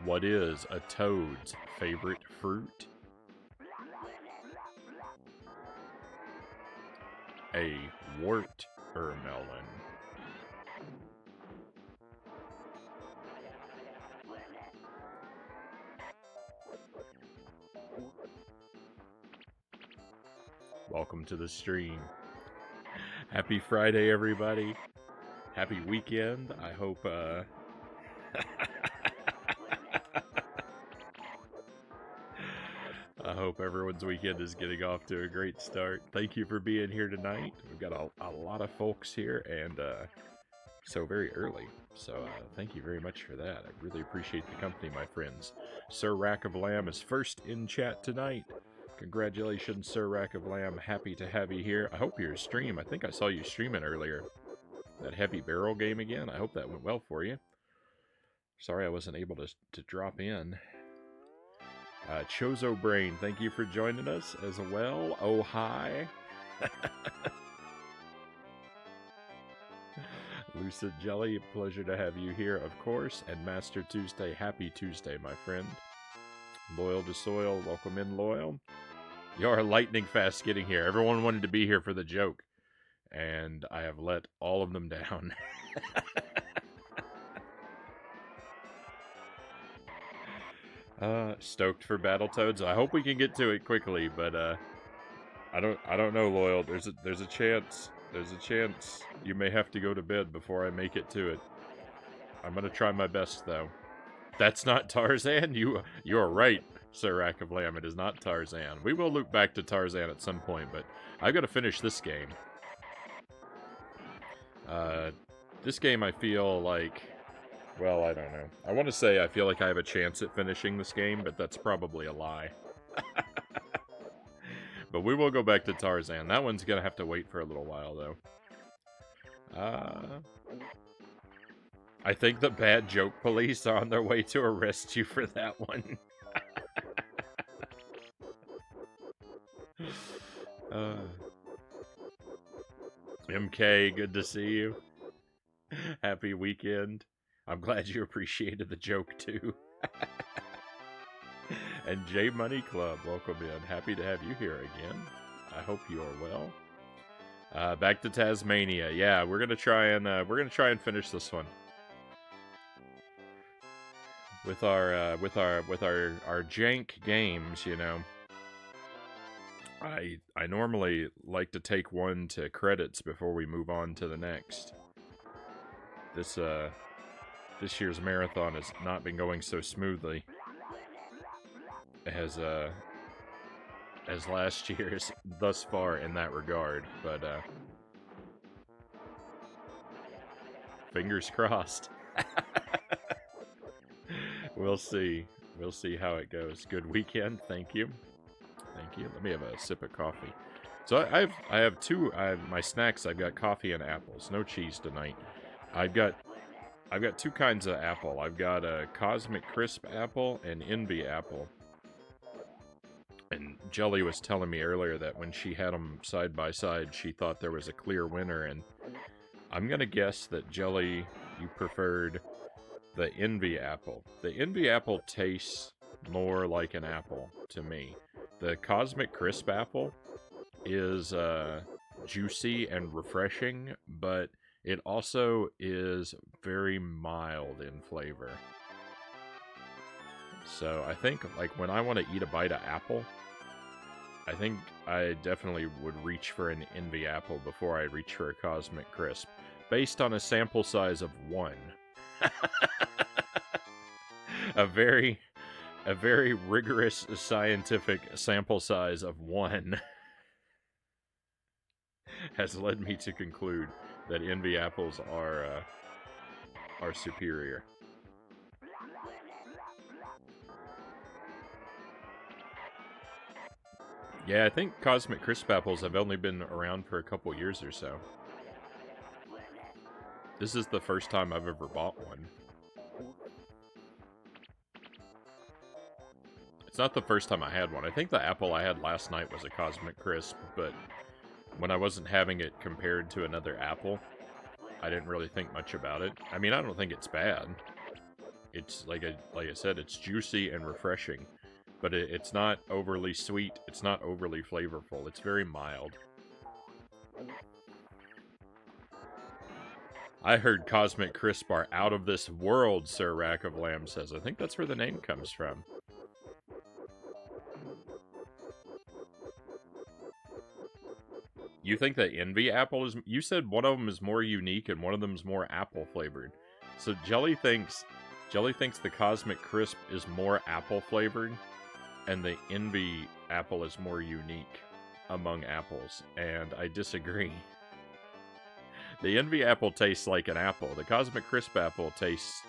What is a toad's favorite fruit? A watermelon. Welcome to the stream. Happy Friday, everybody. Happy weekend. I hope, I hope everyone's weekend is getting off to a great start. Thank you for being here tonight. We've got a lot of folks here, and so very early. So thank you very much for that. I really appreciate the company, my friends. Sir Rack of Lamb is first in chat tonight. Congratulations, Sir Rack of Lamb. Happy to have you here. I hope your stream, I think I saw you streaming earlier. That heavy barrel game again. I hope that went well for you. Sorry I wasn't able to drop in. Chozo Brain, thank you for joining us as well. Oh, hi. Lucid Jelly, pleasure to have you here, of course. And Master Tuesday, happy Tuesday, my friend. Loyal to Soil, welcome in, Loyal. You're lightning fast getting here. Everyone wanted to be here for the joke, and I have let all of them down. Stoked for Battletoads. I hope we can get to it quickly, but I don't know, Loyal. There's a chance. There's a chance you may have to go to bed before I make it to it. I'm gonna try my best, though. That's not Tarzan? You are right, Sir Rack of Lamb. It is not Tarzan. We will loop back to Tarzan at some point, but I've got to finish this game. This game I feel like... Well, I don't know. I want to say I feel like I have a chance at finishing this game, but that's probably a lie. But we will go back to Tarzan. That one's going to have to wait for a little while, though. I think the bad joke police are on their way to arrest you for that one. MK, good to see you. Happy weekend. I'm glad you appreciated the joke, too. And J Money Club, welcome in. Happy to have you here again. I hope you are well. Back to Taz-Mania. Yeah, we're gonna try and finish this one with our JANK games. You know, I normally like to take one to credits before we move on to the next. This year's marathon has not been going so smoothly as last year's thus far in that regard, but fingers crossed. We'll see how it goes. Good weekend, thank you. Let me have a sip of coffee. So I have my snacks. I've got coffee and apples. No cheese tonight. I've got two kinds of apple. I've got a Cosmic Crisp apple and Envy apple. And Jelly was telling me earlier that when she had them side by side, she thought there was a clear winner. And I'm going to guess that, Jelly, you preferred the Envy apple. The Envy apple tastes more like an apple to me. The Cosmic Crisp apple is juicy and refreshing, but it also is very mild in flavor. So I think, like, when I want to eat a bite of apple, I think I definitely would reach for an Envy apple before I reach for a Cosmic Crisp, based on a sample size of 1. a very rigorous scientific sample size of 1 has led me to conclude that Envy apples are superior. Yeah, I think Cosmic Crisp apples have only been around for a couple years or so. This is the first time I've ever bought one. It's not the first time I had one. I think the apple I had last night was a Cosmic Crisp, but when I wasn't having it compared to another apple, I didn't really think much about it. I mean, I don't think it's bad. it's like I said, it's juicy and refreshing, but it's not overly sweet. It's not overly flavorful. It's very mild. I heard Cosmic Crisp are out of this world, Sir Rack of Lamb says. I think that's where the name comes from. You think that Envy Apple is... You said one of them is more unique and one of them is more apple flavored. So Jelly thinks the Cosmic Crisp is more apple flavored and the Envy Apple is more unique among apples. And I disagree. The Envy Apple tastes like an apple. The Cosmic Crisp Apple tastes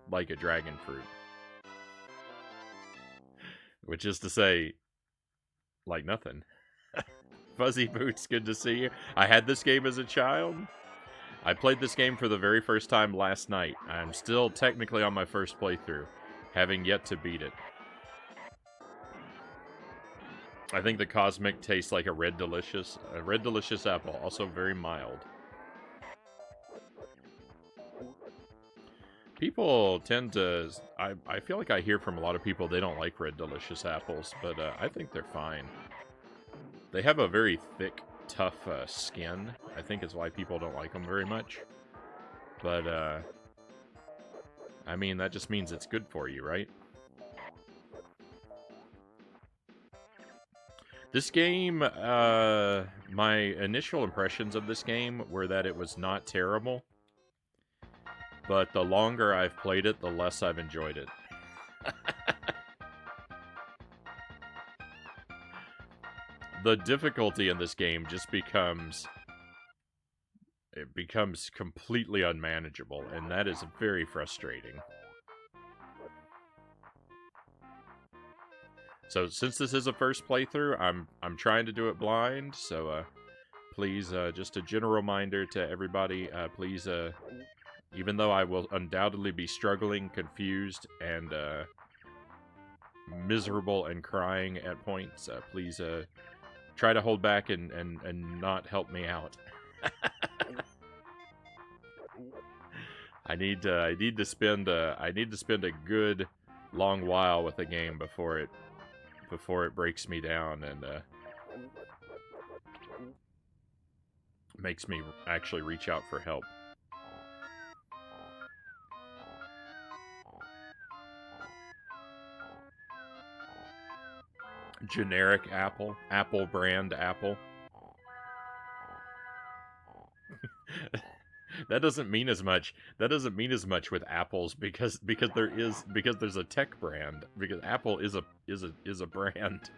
like a dragon fruit. Which is to say, like nothing. Fuzzy Boots, good to see you. I had this game as a child. I played this game for the very first time last night. I'm still technically on my first playthrough, having yet to beat it. I think the Cosmic tastes like a Red Delicious apple, also very mild. People tend to... I feel like I hear from a lot of people they don't like Red Delicious apples, but I think they're fine. They have a very thick, tough skin. I think is why people don't like them very much. But, I mean, that just means it's good for you, right? This game, my initial impressions of this game were that it was not terrible. But the longer I've played it, the less I've enjoyed it. The difficulty in this game just becomes completely unmanageable, and that is very frustrating. So since this is a first playthrough, I'm trying to do it blind, so please, just a general reminder to everybody, please, even though I will undoubtedly be struggling, confused, and miserable and crying at points, please try to hold back and not help me out. I need to spend a good long while with the game before it breaks me down and makes me actually reach out for help. Generic apple brand apple. That doesn't mean as much. That doesn't mean as much with apples because there's a tech brand, because Apple is a brand.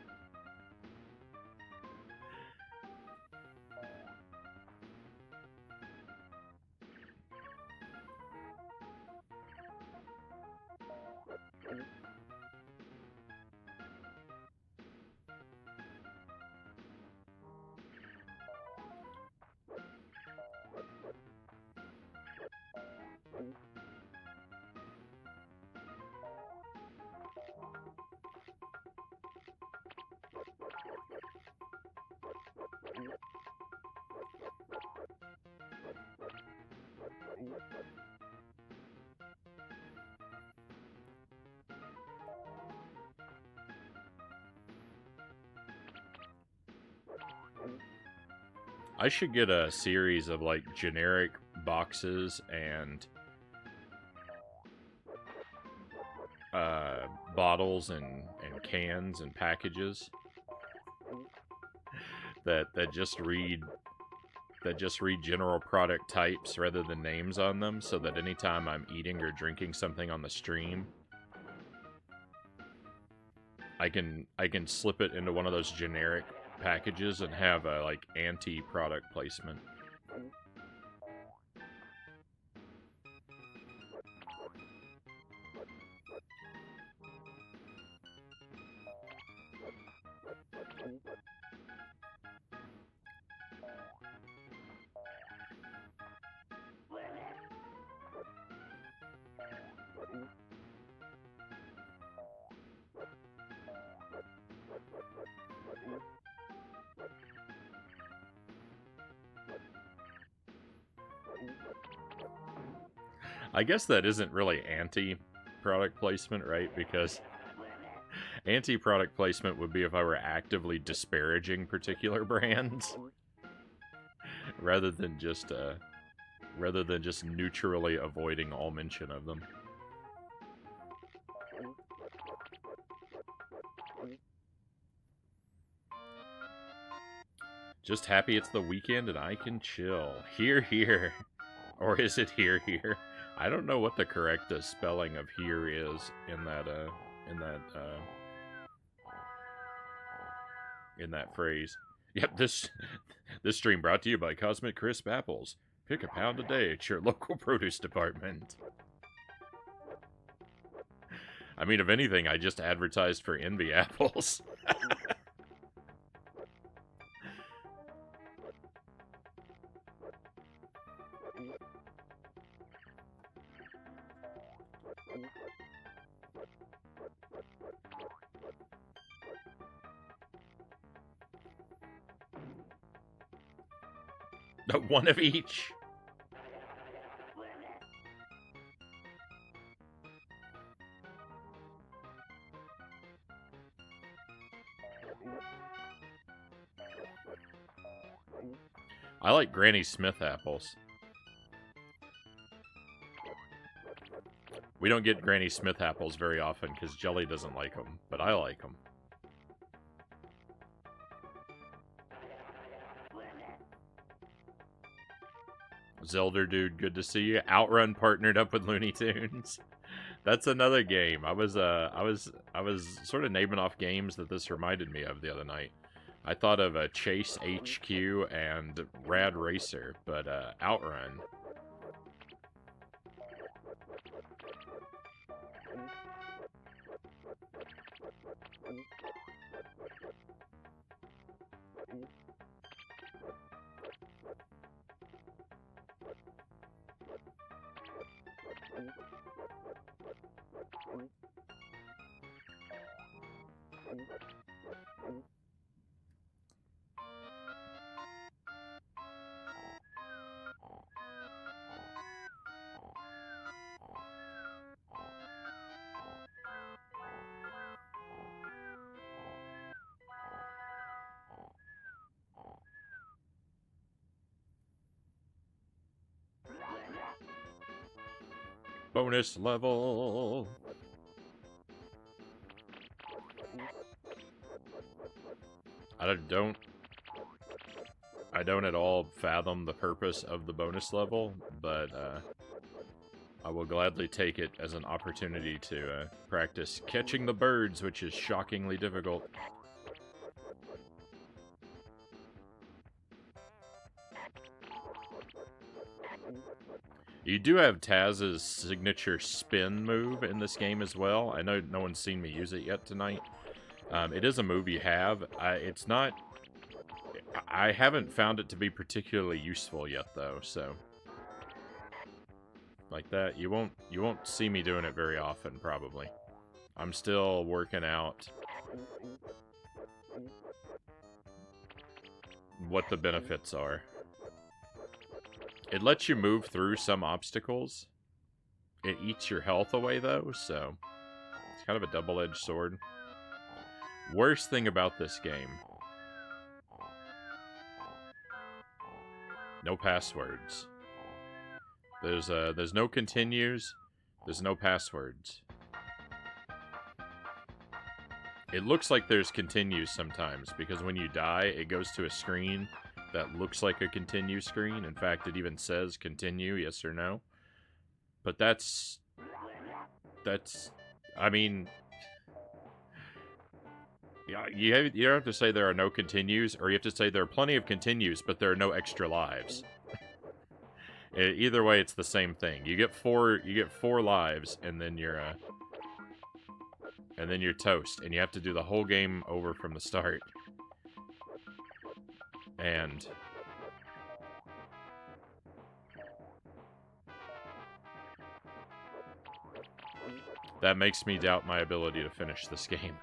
I should get a series of, like, generic boxes and bottles and cans and packages that just read general product types rather than names on them, so that anytime I'm eating or drinking something on the stream, I can slip it into one of those generic packages and have a, like, anti-product placement. I guess that isn't really anti. anti-product placement, right? Because anti-product placement would be if I were actively disparaging particular brands, rather than just neutrally avoiding all mention of them. Just happy it's the weekend and I can chill. Here, here. Or is it here, here? I don't know what the correct spelling of here is in that phrase. Yep, this stream brought to you by Cosmic Crisp Apples. Pick a pound a day at your local produce department. I mean, if anything, I just advertised for Envy Apples. One of each. I like Granny Smith apples. We don't get Granny Smith apples very often because Jelly doesn't like them, but I like them. Zelda dude, good to see you. Outrun partnered up with Looney Tunes. That's another game. I was sort of naming off games that this reminded me of the other night. I thought of Chase HQ and Rad Racer, but Outrun. Bonus level. I don't at all fathom the purpose of the bonus level, but I will gladly take it as an opportunity to practice catching the birds, which is shockingly difficult. You do have Taz's signature spin move in this game as well. I know no one's seen me use it yet tonight. It is a move you have. It's not... I haven't found it to be particularly useful yet, though, so... Like that, you won't see me doing it very often, probably. I'm still working out what the benefits are. It lets you move through some obstacles. It eats your health away, though, so it's kind of a double-edged sword. Worst thing about this game: no passwords. There's no continues. There's no passwords. It looks like there's continues sometimes, because when you die, it goes to a screen that looks like a continue screen. In fact, it even says continue, yes or no. But that's... I mean... Yeah, you don't have to say there are no continues, or you have to say there are plenty of continues, but there are no extra lives. Either way, it's the same thing. You get four lives, and then you're toast, and you have to do the whole game over from the start. And that makes me doubt my ability to finish this game.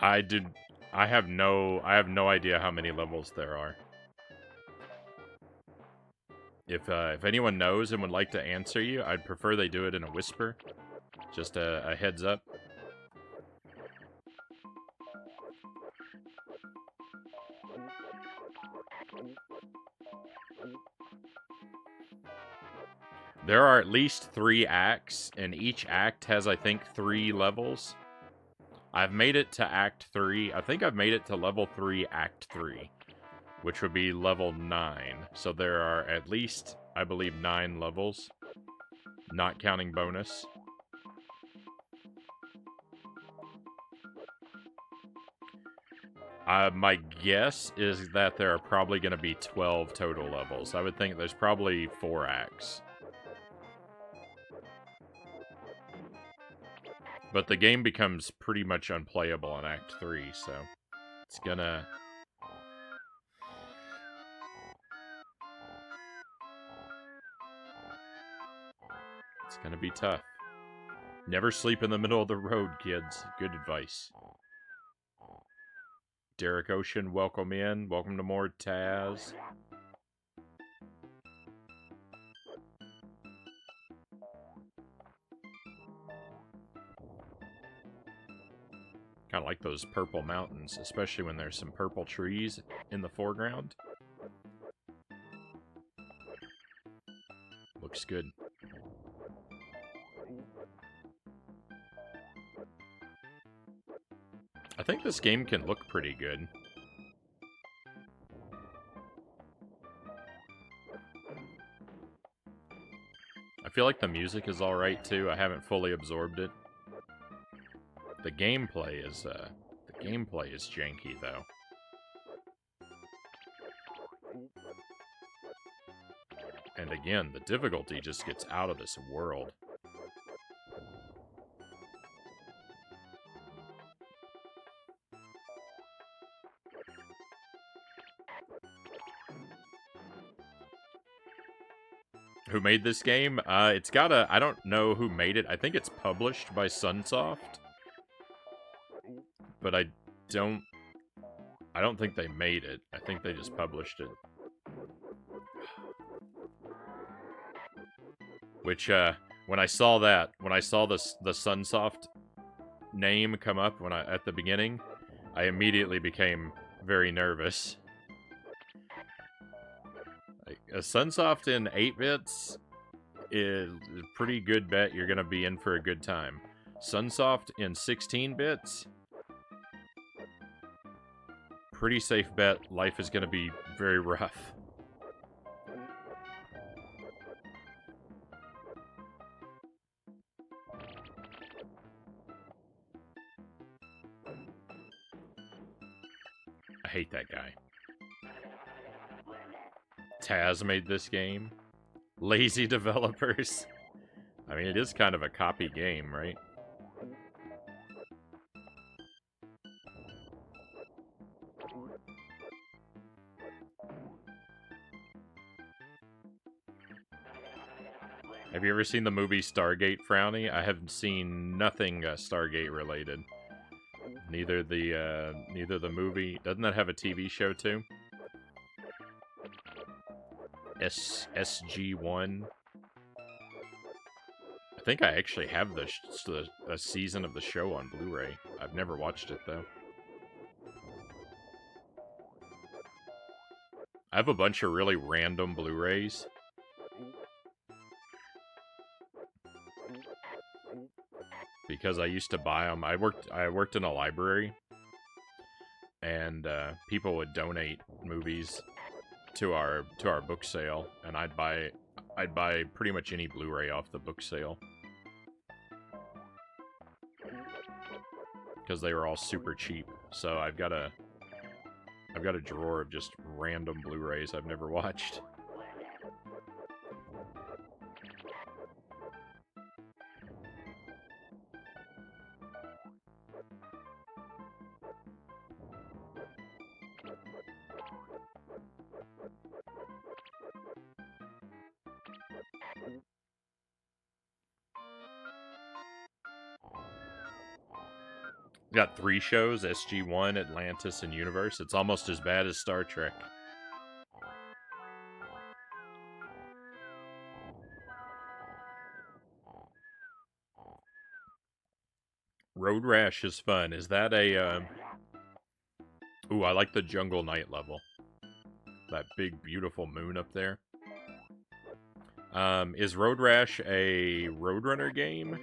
I have no idea how many levels there are. If anyone knows and would like to answer you, I'd prefer they do it in a whisper. Just a heads up. There are at least 3 acts, and each act has, I think, 3 levels. I've made it to Act 3. I think I've made it to level 3, Act 3, which would be level 9. So there are at least, I believe, 9 levels, not counting bonus. My guess is that there are probably going to be 12 total levels. I would think there's probably 4 acts. But the game becomes pretty much unplayable in Act 3, so it's gonna... It's gonna be tough. Never sleep in the middle of the road, kids. Good advice. Derek Ocean, welcome in. Welcome to more Taz. Kind of like those purple mountains, especially when there's some purple trees in the foreground. Looks good. I think this game can look pretty good. I feel like the music is alright too. I haven't fully absorbed it. The gameplay is janky though. And again, the difficulty just gets out of this world. Who made this game? It's got a... I don't know who made it. I think it's published by Sunsoft. But I don't think they made it. I think they just published it. Which, when I saw the Sunsoft name come up at the beginning, I immediately became very nervous. Like, a Sunsoft in 8-bits is a pretty good bet you're gonna be in for a good time. Sunsoft in 16-bits, pretty safe bet life is gonna be very rough. I hate that guy. Taz made this game. Lazy developers. I mean, it is kind of a copy game, right? Have you ever seen the movie Stargate, Frownie? I have seen nothing Stargate related. Neither the movie. Doesn't that have a TV show too? SG-1. I think I actually have a season of the show on Blu-ray. I've never watched it though. I have a bunch of really random Blu-rays. Because I used to buy them. I worked in a library, and people would donate movies to our book sale, and I'd buy pretty much any Blu-ray off the book sale because they were all super cheap. So I've got a drawer of just random Blu-rays I've never watched. Got 3 shows, SG-1, Atlantis, and Universe. It's almost as bad as Star Trek. Road Rash is fun. Is that a... Ooh, I like the Jungle Knight level. That big, beautiful moon up there. Is Road Rash a Roadrunner game?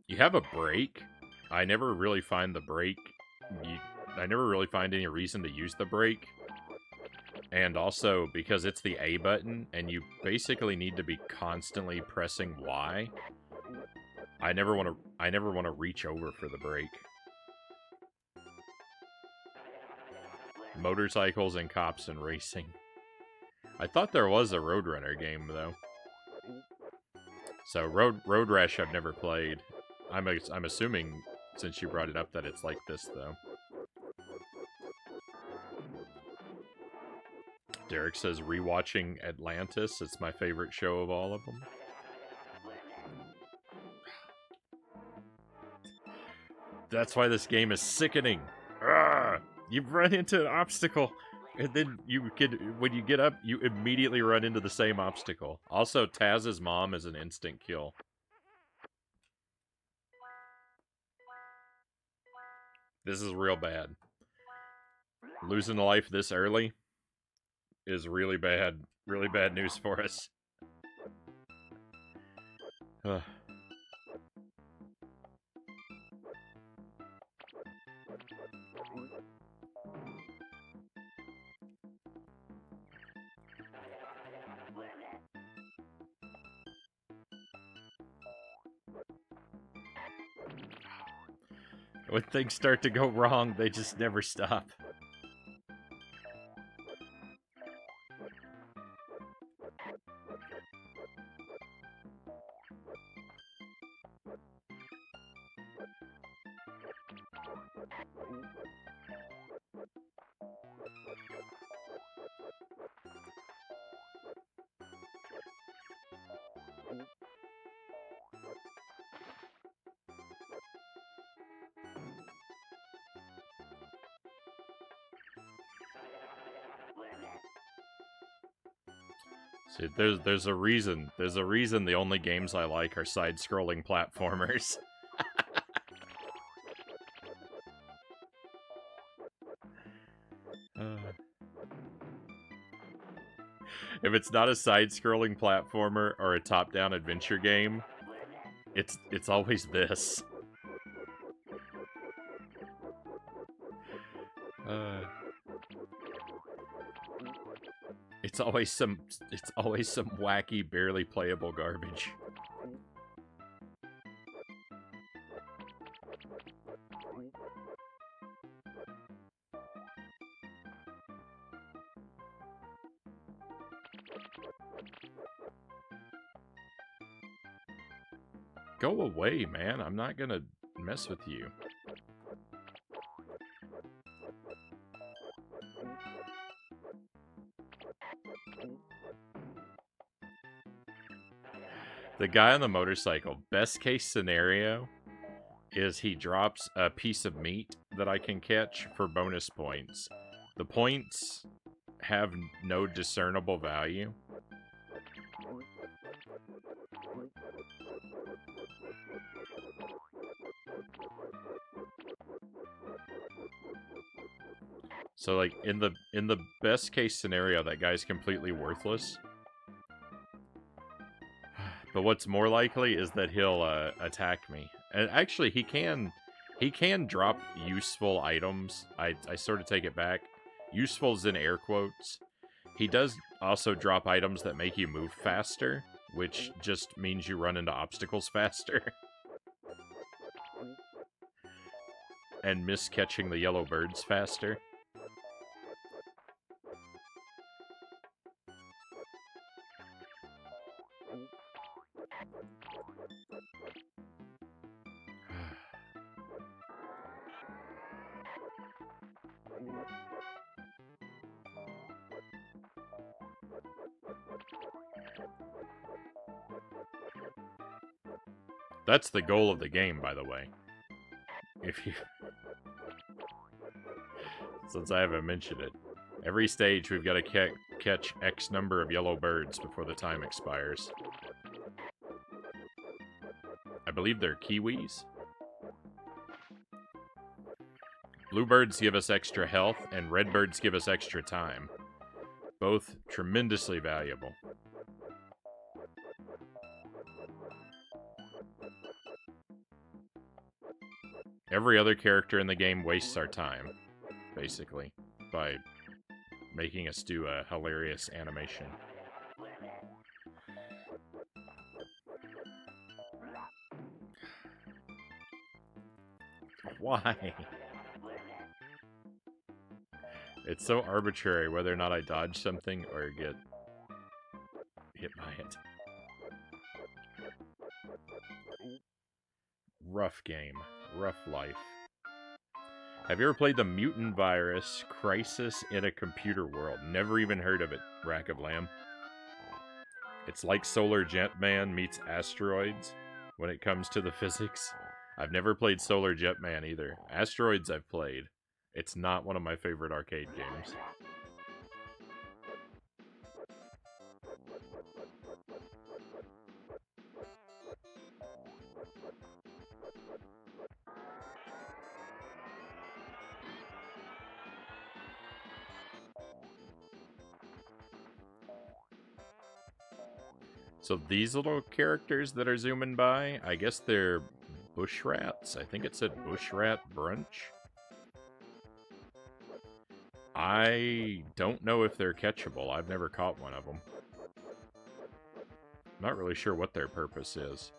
You have a brake? I never really find the brake. I never really find any reason to use the brake. And also, because it's the A button, and you basically need to be constantly pressing Y, I never want to reach over for the brake. Motorcycles and cops and racing. I thought there was a Roadrunner game, though. So, Road Rash I've never played. I'm assuming, since you brought it up, that it's like this, though. Derek says, rewatching Atlantis. It's my favorite show of all of them. That's why this game is sickening. Arrgh! You run into an obstacle, and then when you get up, you immediately run into the same obstacle. Also, Taz's mom is an instant kill. This is real bad. Losing a life this early is really bad news for us. Ugh. When things start to go wrong, they just never stop. See, there's a reason. There's a reason the only games I like are side-scrolling platformers. If it's not a side-scrolling platformer or a top-down adventure game, it's always this. It's always some wacky, barely playable garbage. Go away, man. I'm not gonna mess with you. The guy on the motorcycle, best case scenario is he drops a piece of meat that I can catch for bonus points. The points have no discernible value. So, like, in the best case scenario, that guy's completely worthless. But what's more likely is that he'll attack me. And actually, he can drop useful items. I sort of take it back. Useful's in air quotes. He does also drop items that make you move faster, which just means you run into obstacles faster. And miss catching the yellow birds faster. That's the goal of the game, by the way. If you... Since I haven't mentioned it. Every stage, we've got to catch X number of yellow birds before the time expires. I believe they're kiwis. Bluebirds give us extra health, and redbirds give us extra time. Both tremendously valuable. Every other character in the game wastes our time, basically, by making us do a hilarious animation. Why? It's so arbitrary whether or not I dodge something or get hit by it. Rough game. Rough life. Have you ever played the Mutant Virus Crisis in a Computer World? Never even heard of it, Rack of Lamb. It's like Solar Jetman meets Asteroids when it comes to the physics. I've never played Solar Jetman either. Asteroids I've played. It's not one of my favorite arcade games. So these little characters that are zooming by, I guess they're bush rats. I think it said bush rat brunch. I don't know if they're catchable. I've never caught one of them. Not really sure what their purpose is.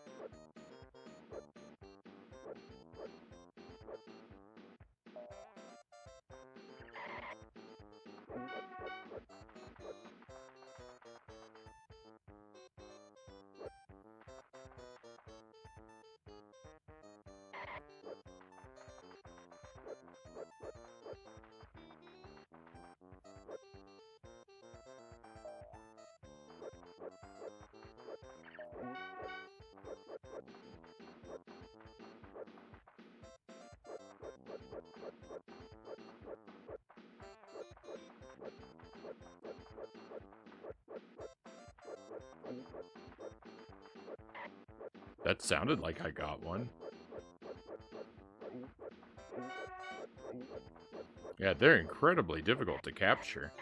That sounded like I got one. Yeah, they're incredibly difficult to capture.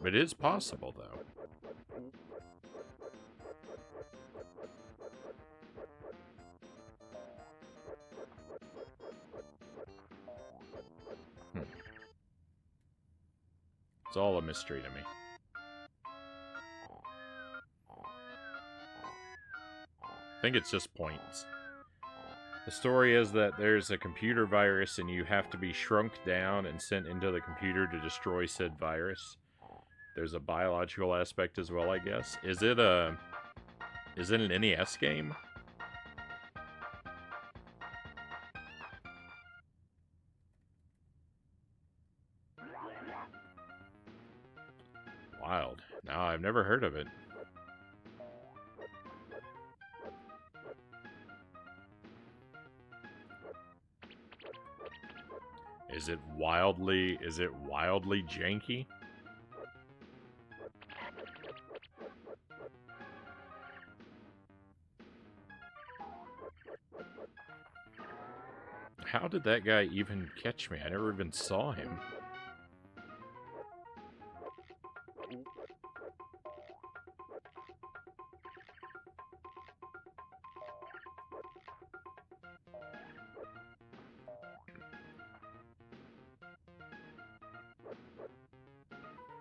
But it is possible, though. It's all a mystery to me. I think it's just points. The story is that there's a computer virus and you have to be shrunk down and sent into the computer to destroy said virus. There's a biological aspect as well, I guess. Is it an NES game? Wild. No, I've never heard of it. Is it wildly janky? How did that guy even catch me? I never even saw him.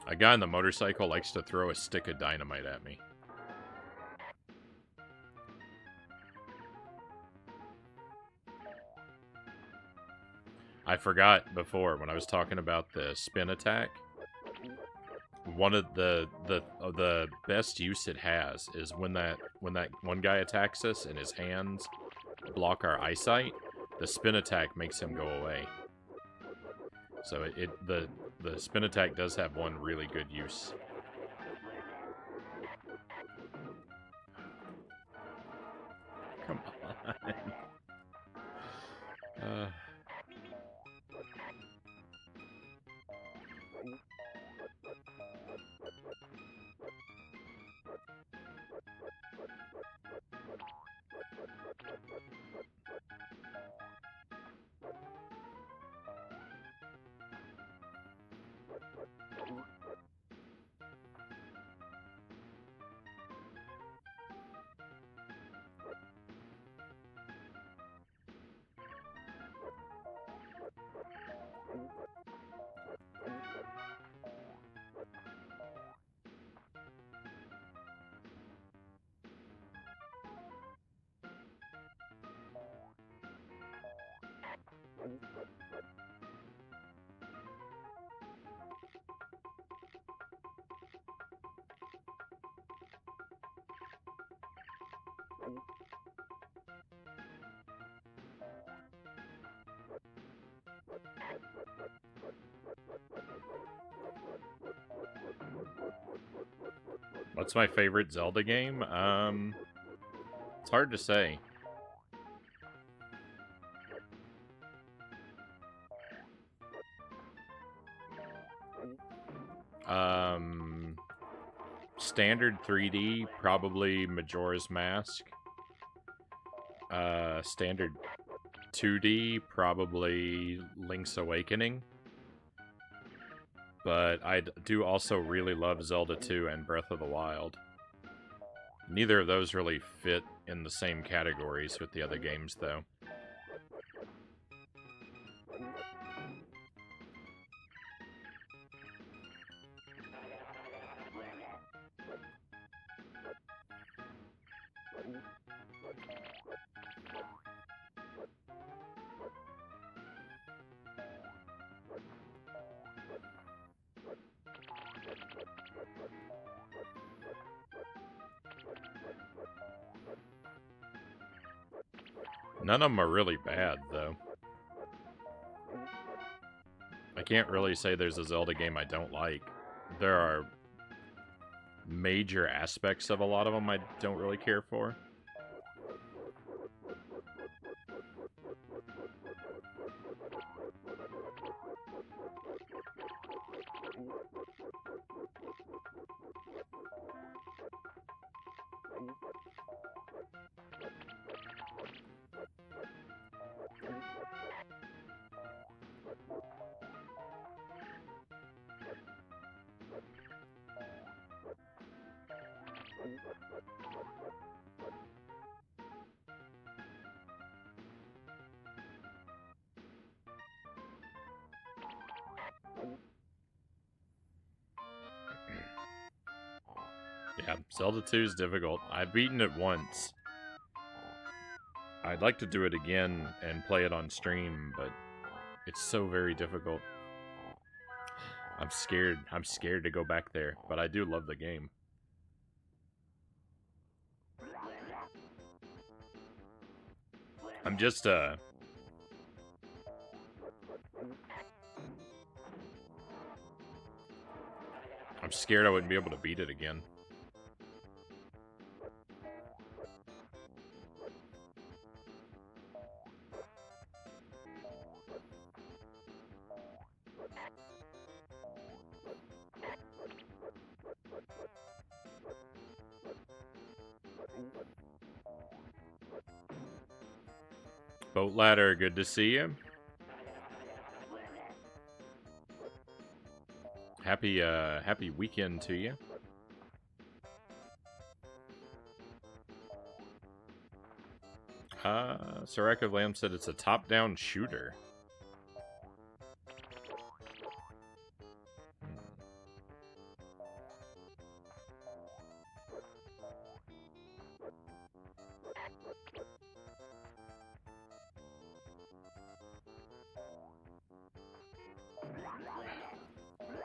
A guy on the motorcycle likes to throw a stick of dynamite at me. I forgot before when I was talking about the spin attack. One of the best use it has is when that one guy attacks us and his hands block our eyesight, the spin attack makes him go away. So the spin attack does have one really good use. Come on. What's my favorite Zelda game? It's hard to say. Standard 3D, probably Majora's Mask. Standard 2D, probably Link's Awakening. But I do also really love Zelda 2 and Breath of the Wild. Neither of those really fit in the same categories with the other games, though. None of them are really bad, though. I can't really say there's a Zelda game I don't like. There are major aspects of a lot of them I don't really care for. Yeah, Zelda 2 is difficult. I've beaten it once. I'd like to do it again and play it on stream, but it's so very difficult. I'm scared. I'm scared to go back there, but I do love the game. I'm just, I'm scared I wouldn't be able to beat it again. Boat Ladder, good to see you. Happy weekend to you. Sirac of Lamb said it's a top-down shooter.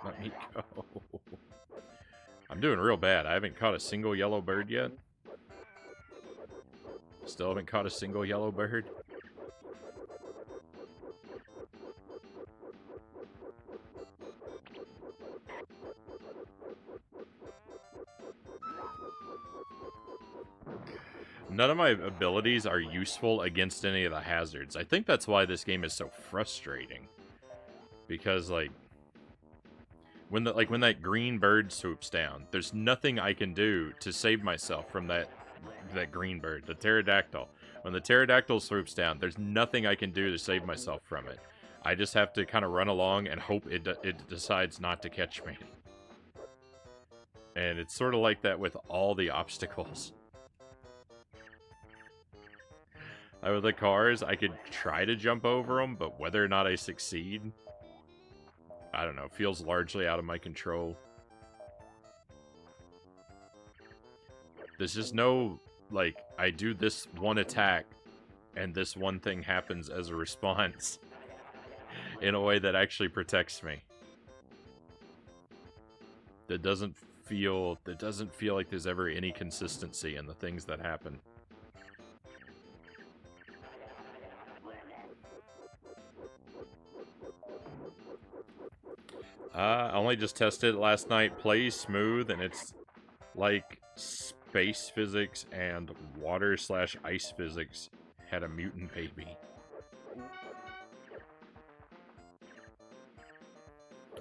Let me go. I'm doing real bad. I haven't caught a single yellow bird yet. Still haven't caught a single yellow bird. None of my abilities are useful against any of the hazards. I think that's why this game is so frustrating. Because, like, when that green bird swoops down, there's nothing I can do to save myself from that green bird, the pterodactyl. When the pterodactyl swoops down, there's nothing I can do to save myself from it. I just have to kind of run along and hope it decides not to catch me. And it's sort of like that with all the obstacles. With the cars, I could try to jump over them, but whether or not I succeed, I don't know, feels largely out of my control. There's just no, like, I do this one attack, and this one thing happens as a response in a way that actually protects me. That doesn't feel like there's ever any consistency in the things that happen. I only just tested it last night. Plays smooth, and it's like space physics and water/ice physics had a mutant baby.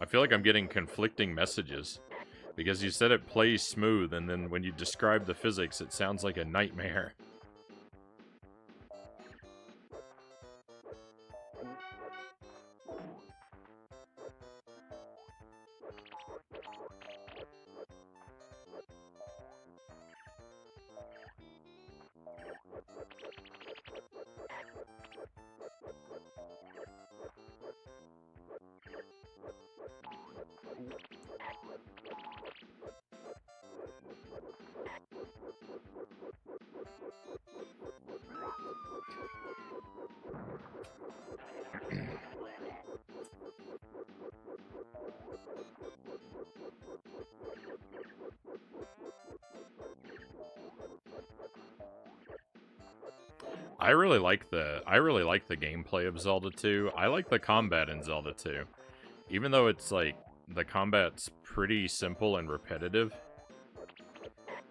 I feel like I'm getting conflicting messages. Because you said it plays smooth, and then when you describe the physics, it sounds like a nightmare. I really like the gameplay of Zelda 2. I like the combat in Zelda 2. Even though it's like the combat's pretty simple and repetitive,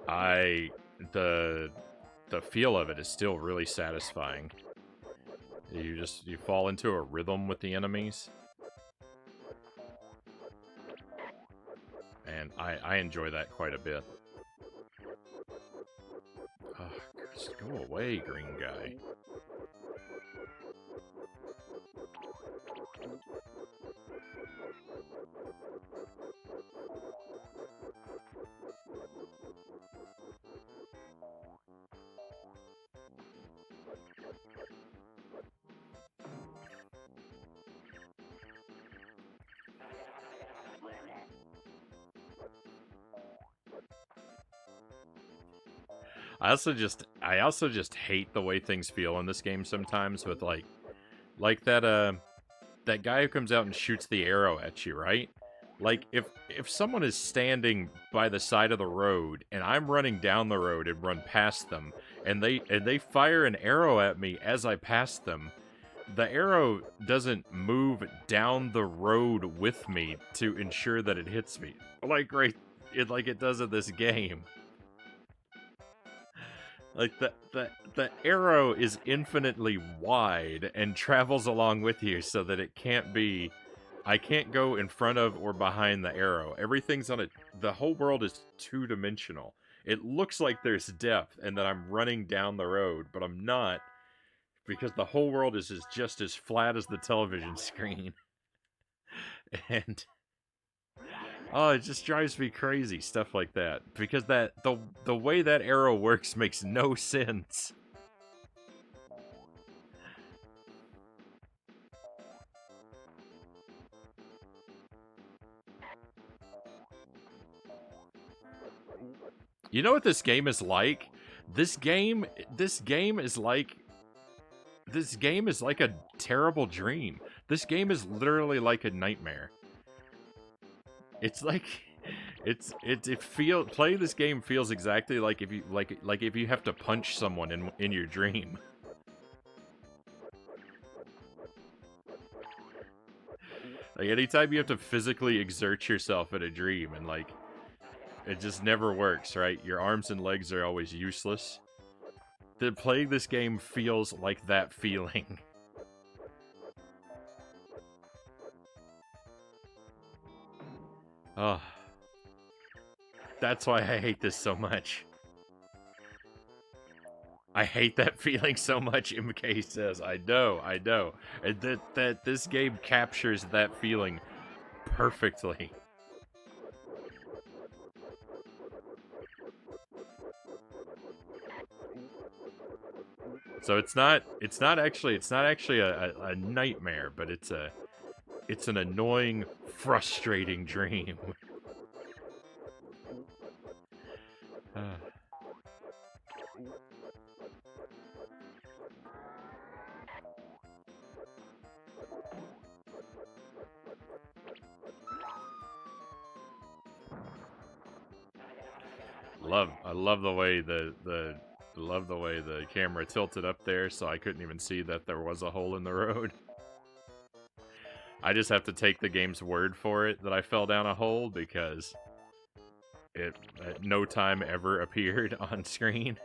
the feel of it is still really satisfying. You fall into a rhythm with the enemies. And I enjoy that quite a bit. Just go away, green guy. I also just hate the way things feel in this game sometimes with like that guy who comes out and shoots the arrow at you, right? Like if someone is standing by the side of the road and I'm running down the road and run past them and they fire an arrow at me as I pass them, the arrow doesn't move down the road with me to ensure that it hits me. Like it does in this game. Like, the arrow is infinitely wide and travels along with you so that it can't be... I can't go in front of or behind the arrow. Everything's on it. The whole world is two-dimensional. It looks like there's depth and that I'm running down the road, but I'm not, because the whole world is just as flat as the television screen. And... oh, it just drives me crazy, stuff like that. Because the way that arrow works makes no sense. You know what this game is like? This game is like a terrible dream. This game is literally like a nightmare. It's like playing this game feels exactly like if you have to punch someone in your dream. Like anytime you have to physically exert yourself in a dream and like it just never works, right? Your arms and legs are always useless. playing this game feels like that feeling. Oh, that's why I hate this so much. I hate that feeling so much, MK says. I know. And that this game captures that feeling perfectly. So it's not actually a nightmare, but it's an annoying, frustrating dream. I love the way the camera tilted up there, so I couldn't even see that there was a hole in the road. I just have to take the game's word for it that I fell down a hole because it at no time ever appeared on screen.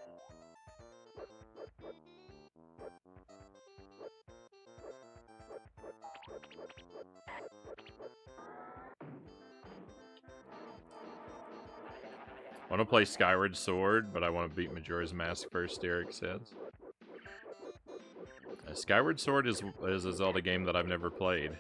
I want to play Skyward Sword, but I want to beat Majora's Mask first, Derek says. Skyward Sword is a Zelda game that I've never played.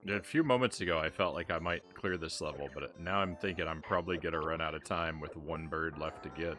A few moments ago, I felt like I might clear this level, but now I'm thinking I'm probably going to run out of time with one bird left to get.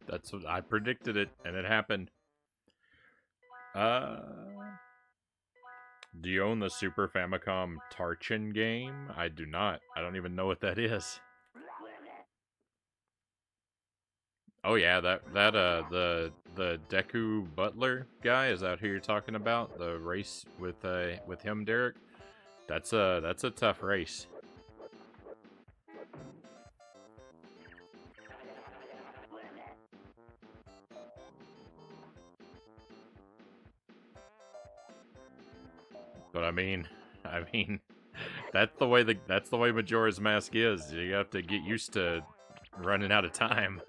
That's what I predicted it, and it happened. Do you own the Super Famicom Tarchin game? I do not. I don't even know what that is. Oh yeah, the Deku Butler guy, is that who you're talking about? The race with him, Derek? That's a tough race. But I mean, that's the way Majora's Mask is. You have to get used to running out of time.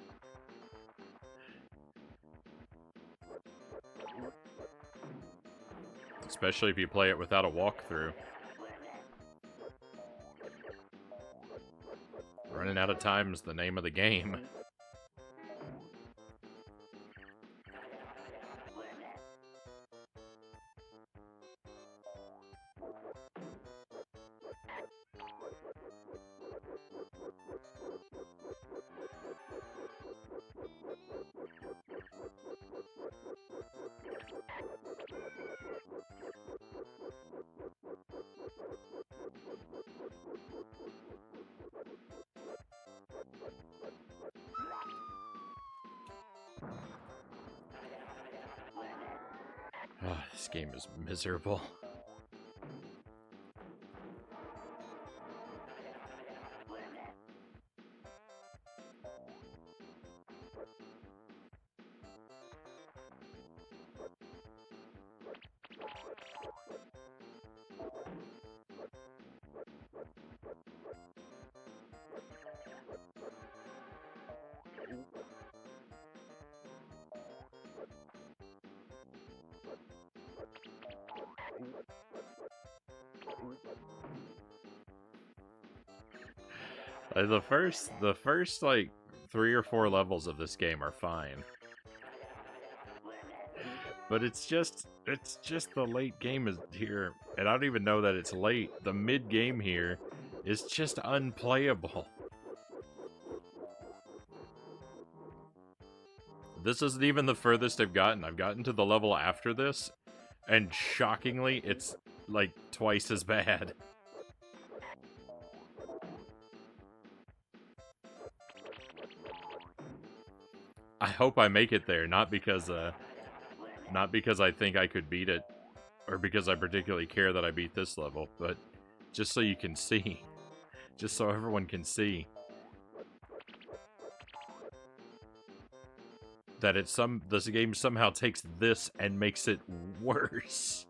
especially if you play it without a walkthrough. Running out of time is the name of the game. Oh, this game is miserable. The first like 3 or 4 levels of this game are fine. But it's just the late game is here, and I don't even know that it's late. The mid game here is just unplayable. This isn't even the furthest I've gotten. I've gotten to the level after this, and shockingly, it's like twice as bad. I hope I make it there, not because I think I could beat it, or because I particularly care that I beat this level, but just so you can see. Just so everyone can see. That this game somehow takes this and makes it worse.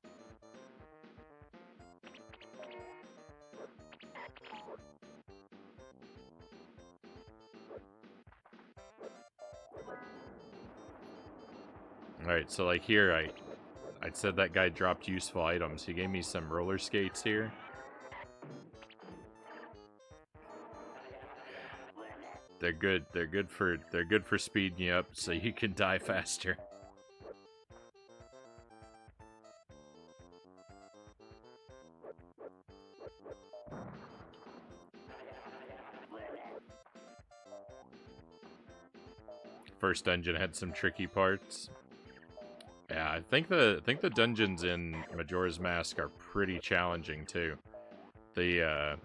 Alright, so like here, I said that guy dropped useful items. He gave me some roller skates here. They're good. They're good for speeding you up so you can die faster. First dungeon had some tricky parts. Yeah, I think the dungeons in Majora's Mask are pretty challenging too. The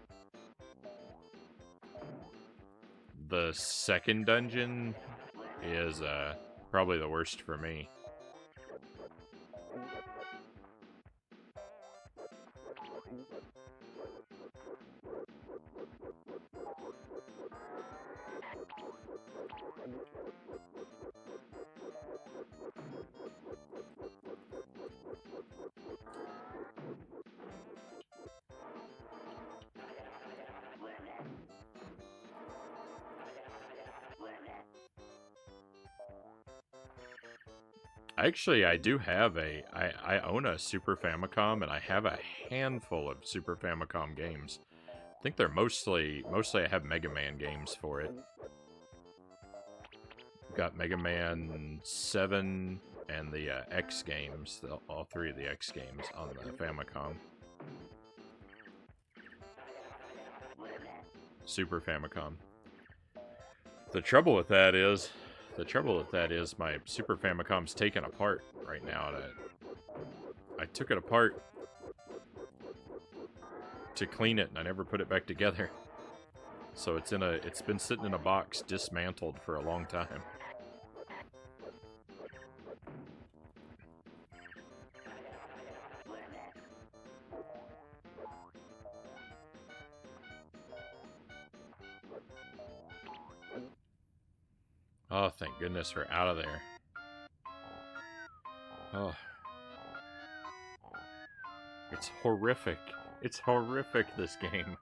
second dungeon is probably the worst for me. Actually, I do have I own a Super Famicom, and I have a handful of Super Famicom games. I think they're mostly I have Mega Man games for it. Got Mega Man 7 and the X games, all 3 of the X games on the Famicom. Super Famicom. The trouble with that is my Super Famicom's taken apart right now. I took it apart to clean it, and I never put it back together. So it's been sitting in a box dismantled for a long time. Oh, thank goodness we're out of there. Oh. It's horrific. It's horrific, this game.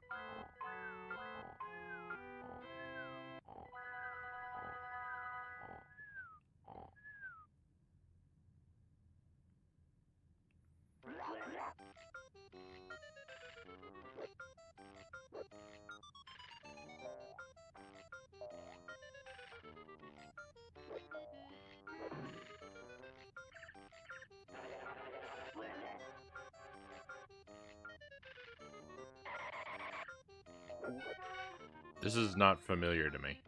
This is not familiar to me.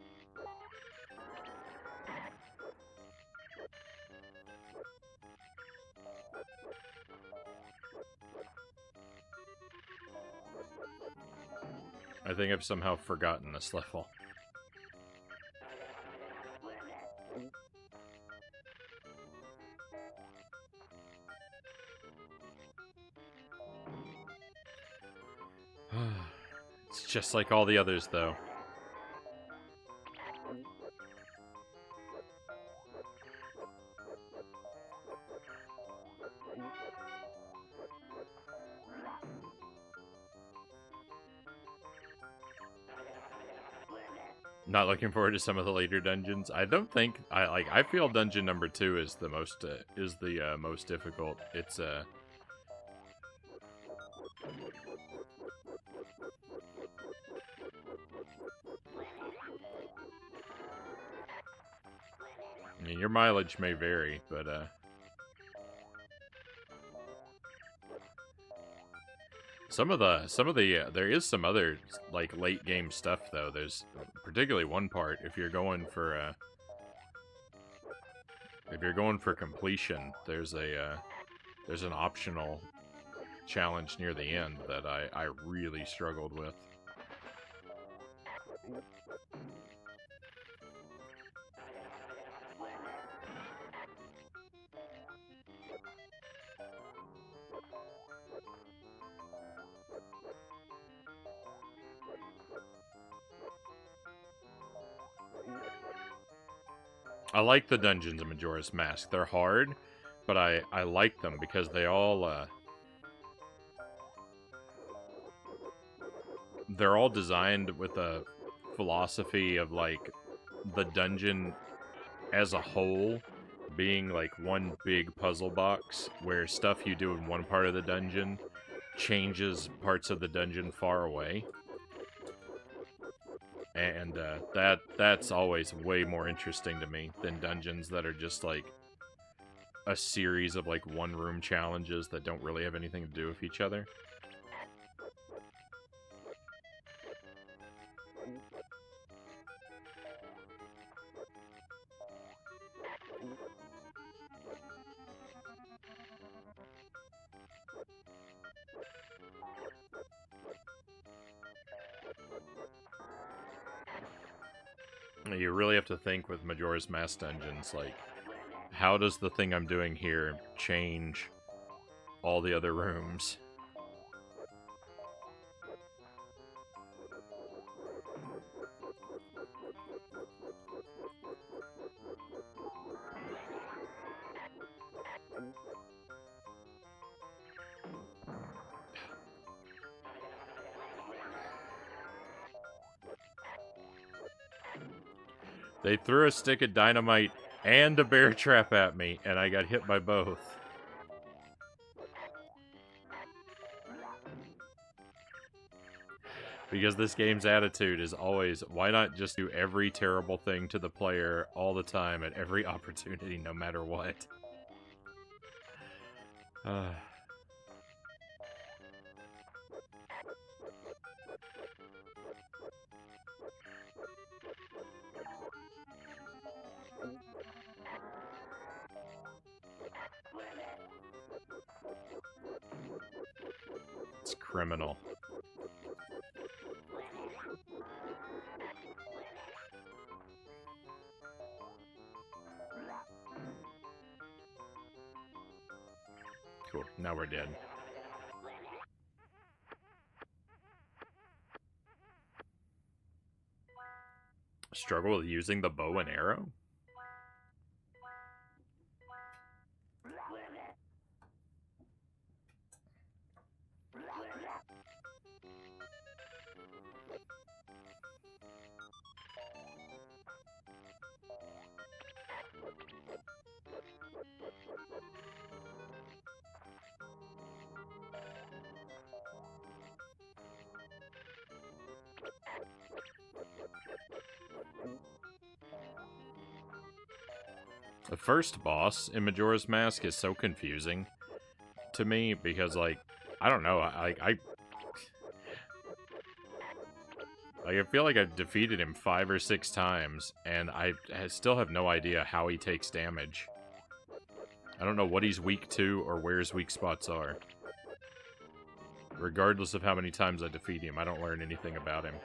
I think I've somehow forgotten this level. It's just like all the others, though. Not looking forward to some of the later dungeons. I don't think I feel dungeon number 2 is the most most difficult. It's I mean, your mileage may vary, but some of the there is some other like late game stuff though. There's particularly one part if you're going for completion. There's an optional challenge near the end that I really struggled with. I like the dungeons in Majora's Mask. They're hard, but I like them because they all they're all designed with a philosophy of like the dungeon as a whole being like one big puzzle box where stuff you do in one part of the dungeon changes parts of the dungeon far away. And that's always way more interesting to me than dungeons that are just like a series of like one-room challenges that don't really have anything to do with each other. You really have to think with Majora's Mask dungeons, like, how does the thing I'm doing here change all the other rooms? They threw a stick of dynamite and a bear trap at me, and I got hit by both. Because this game's attitude is always, why not just do every terrible thing to the player all the time at every opportunity, no matter what? It's criminal. Cool, now we're dead. Struggle with using the bow and arrow? The first boss in Majora's Mask is so confusing to me because, like, I don't know, Like, I feel like I've defeated him 5 or 6 times, and I still have no idea how he takes damage. I don't know what he's weak to or where his weak spots are. Regardless of how many times I defeat him, I don't learn anything about him.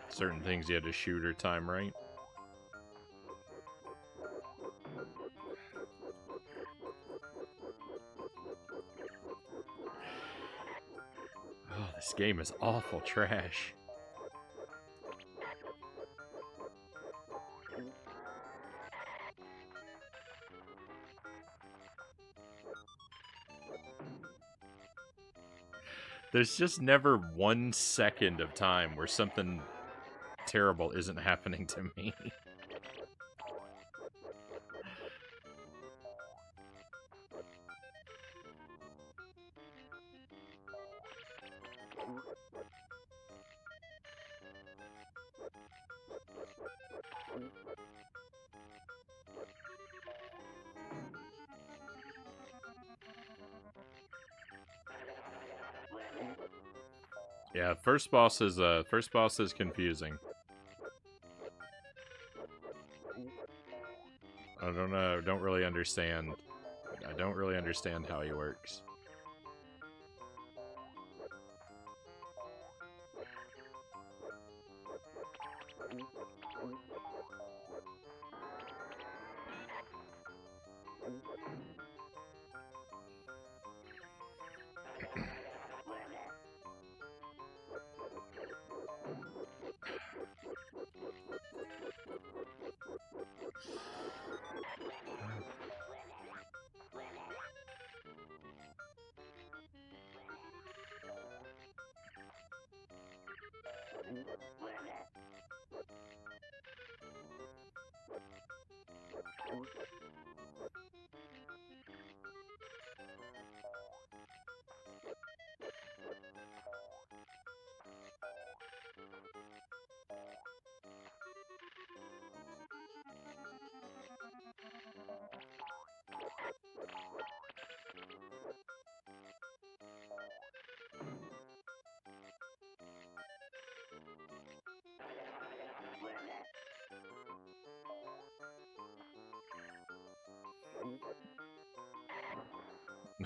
Certain things you had to shoot or time right. Oh, this game is awful trash. There's just never 1 second of time where something terrible isn't happening to me. Yeah, first boss is confusing. I don't know, don't really understand. I don't really understand how he works.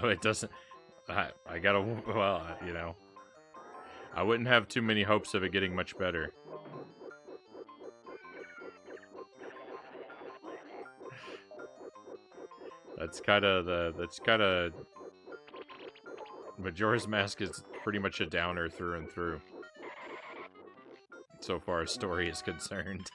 No, it doesn't. I gotta, well, you know. I wouldn't have too many hopes of it getting much better. That's kind of Majora's Mask is pretty much a downer through and through. So far as story is concerned.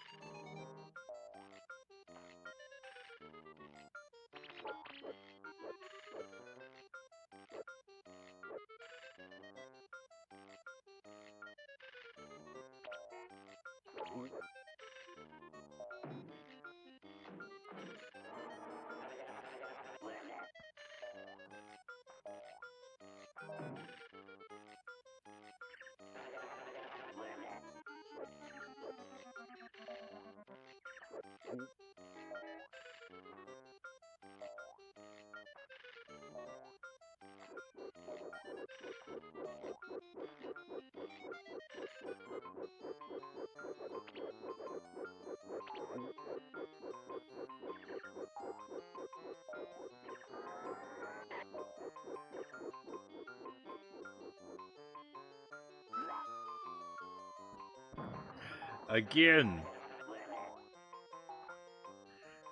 Again!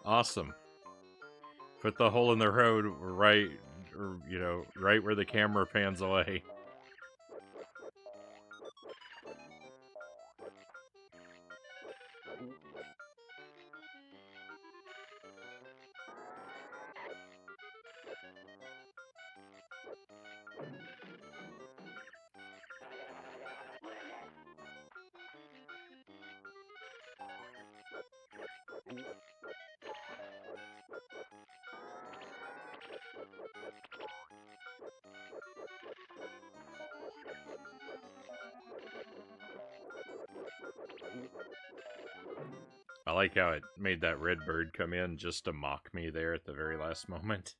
Awesome. Put the hole in the road right, or, you know, right where the camera pans away. I like how it made that red bird come in just to mock me there at the very last moment.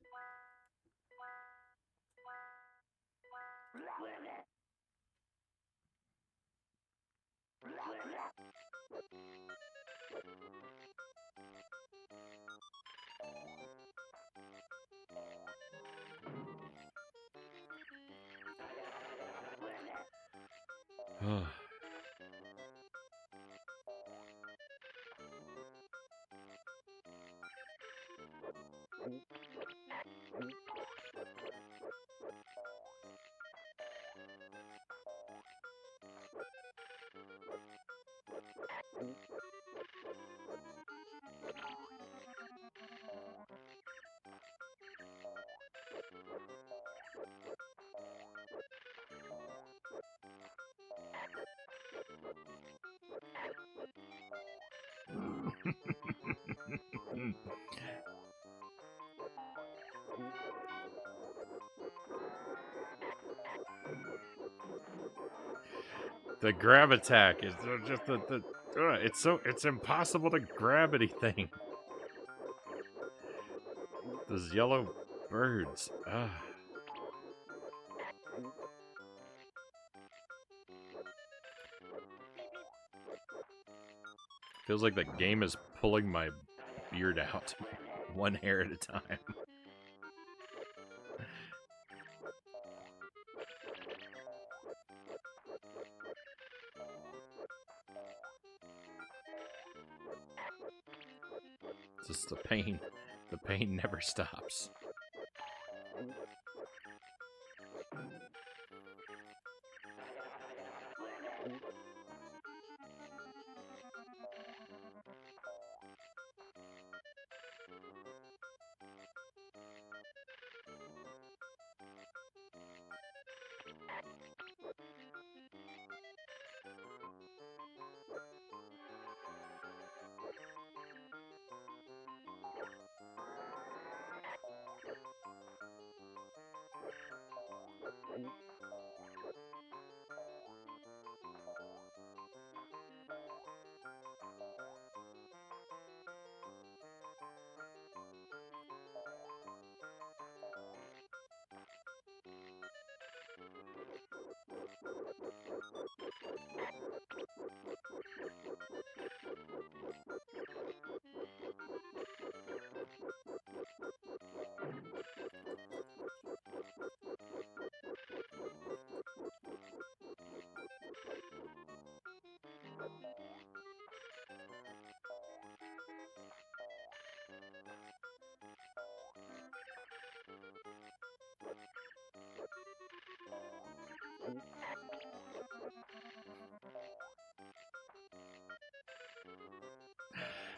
The grab attack is just it's impossible to grab anything. Those yellow birds. Feels like the game is pulling my beard out one hair at a time. It's just the pain. The pain never stops.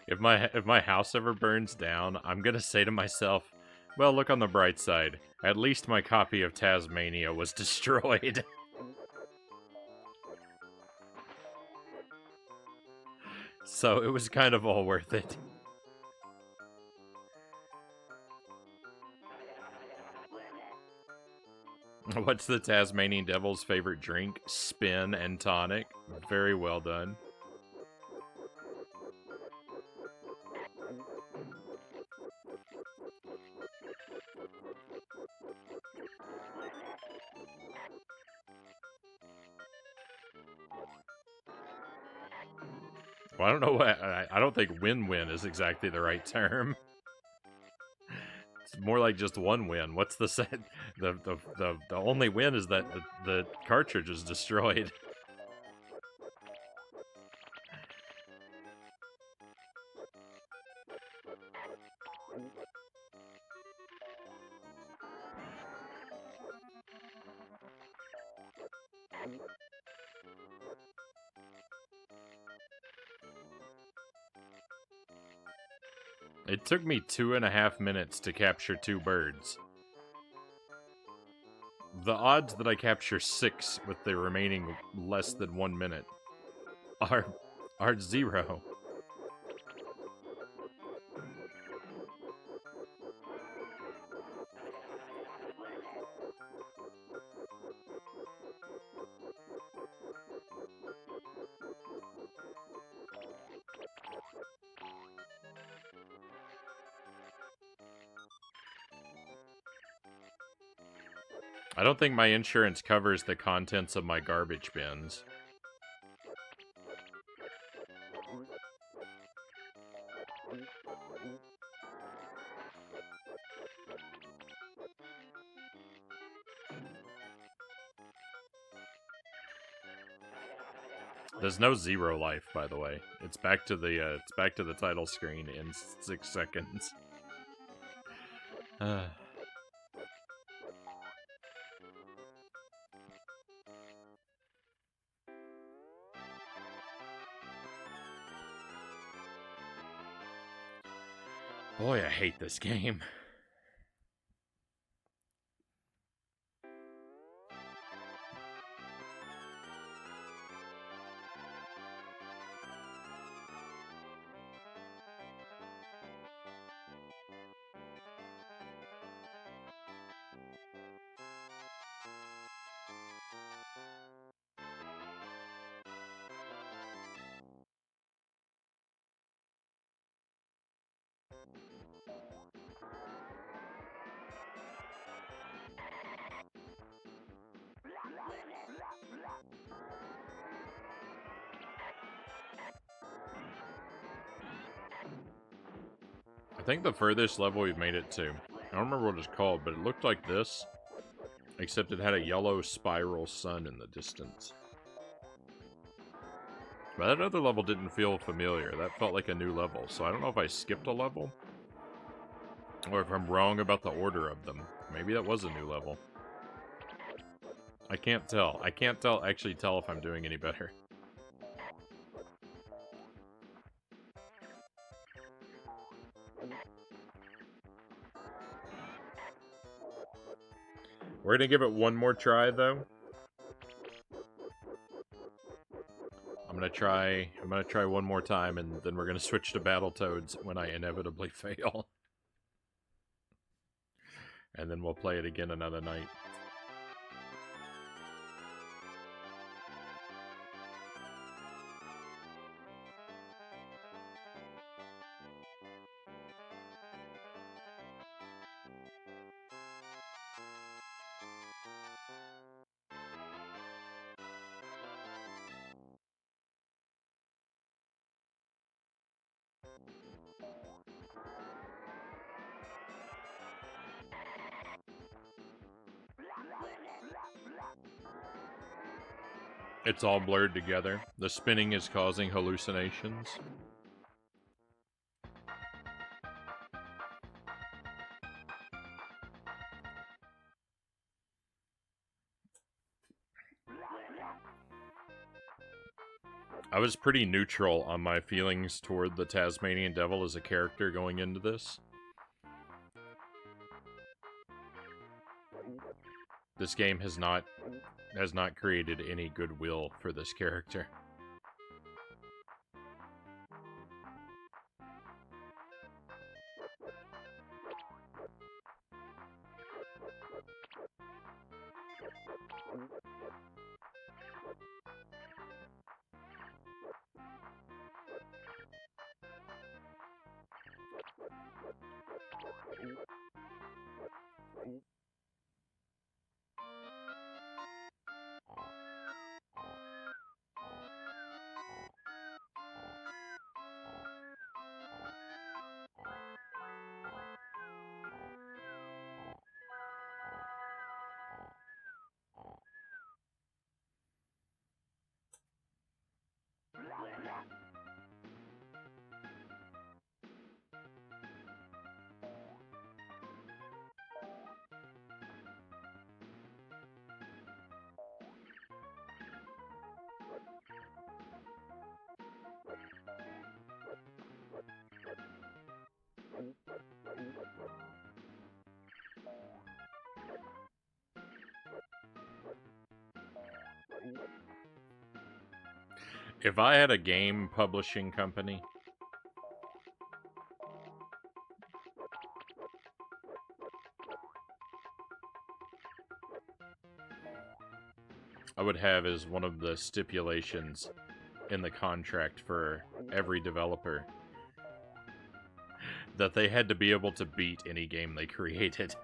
If my house ever burns down, I'm gonna say to myself, well, look on the bright side. At least my copy of Taz-Mania was destroyed. So it was kind of all worth it. What's the Tasmanian Devil's favorite drink? Spin and tonic. Very well done. Well, I don't know what. I don't think win-win is exactly the right term. It's more like just one win. What's the set? The only win is that the cartridge is destroyed. It took me 2.5 minutes to capture 2 birds. The odds that I capture 6 with the remaining less than 1 minute are 0. I don't think my insurance covers the contents of my garbage bins. There's no 0 life, by the way. It's back to the title screen in 6 seconds. Boy, I hate this game. I think the furthest level we've made it to, I don't remember what it's called, but it looked like this, except it had a yellow spiral sun in the distance. But that other level didn't feel familiar. That felt like a new level, so I don't know if I skipped a level, or if I'm wrong about the order of them. Maybe that was a new level. I can't tell. I can't actually tell if I'm doing any better. We're gonna give it one more try, though. I'm gonna try one more time, and then we're gonna switch to Battletoads when I inevitably fail. And then we'll play it again another night. It's all blurred together. The spinning is causing hallucinations. I was pretty neutral on my feelings toward the Taz-Manian Devil as a character going into this. This game has not created any goodwill for this character. If I had a game publishing company, I would have as one of the stipulations in the contract for every developer that they had to be able to beat any game they created.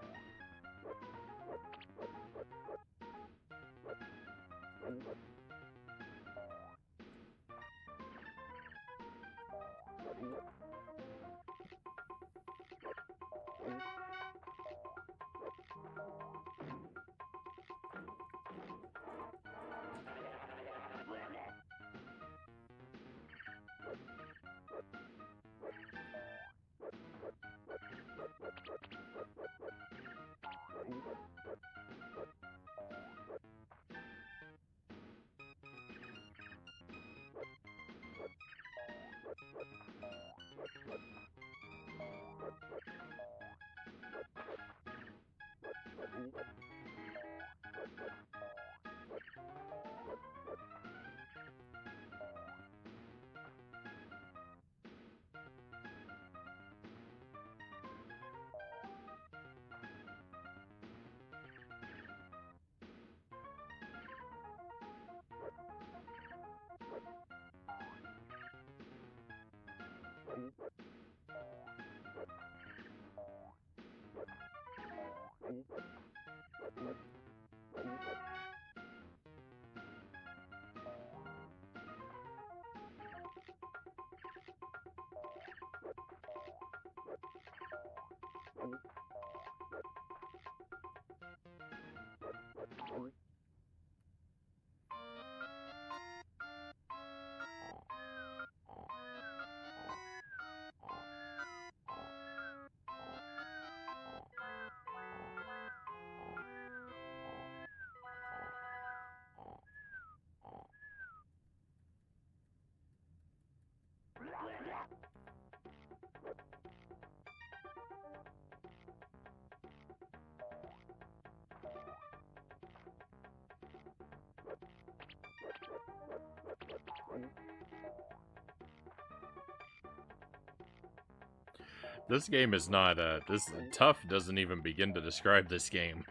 This game is not, this tough doesn't even begin to describe this game.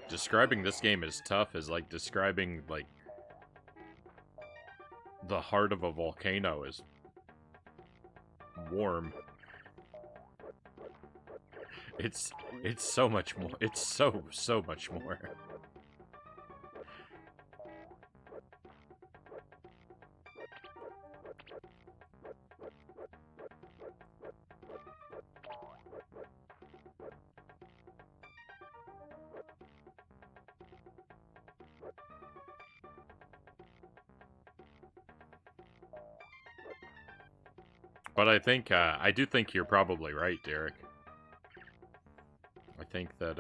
Describing this game as tough is like describing, like, the heart of a volcano is warm. It's so much more. It's so much more. But I think, I do think you're probably right, Derek. I think that,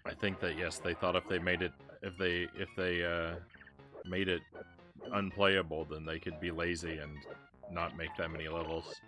I think that, yes, they thought if they made it, if they made it unplayable, then they could be lazy and not make that many levels.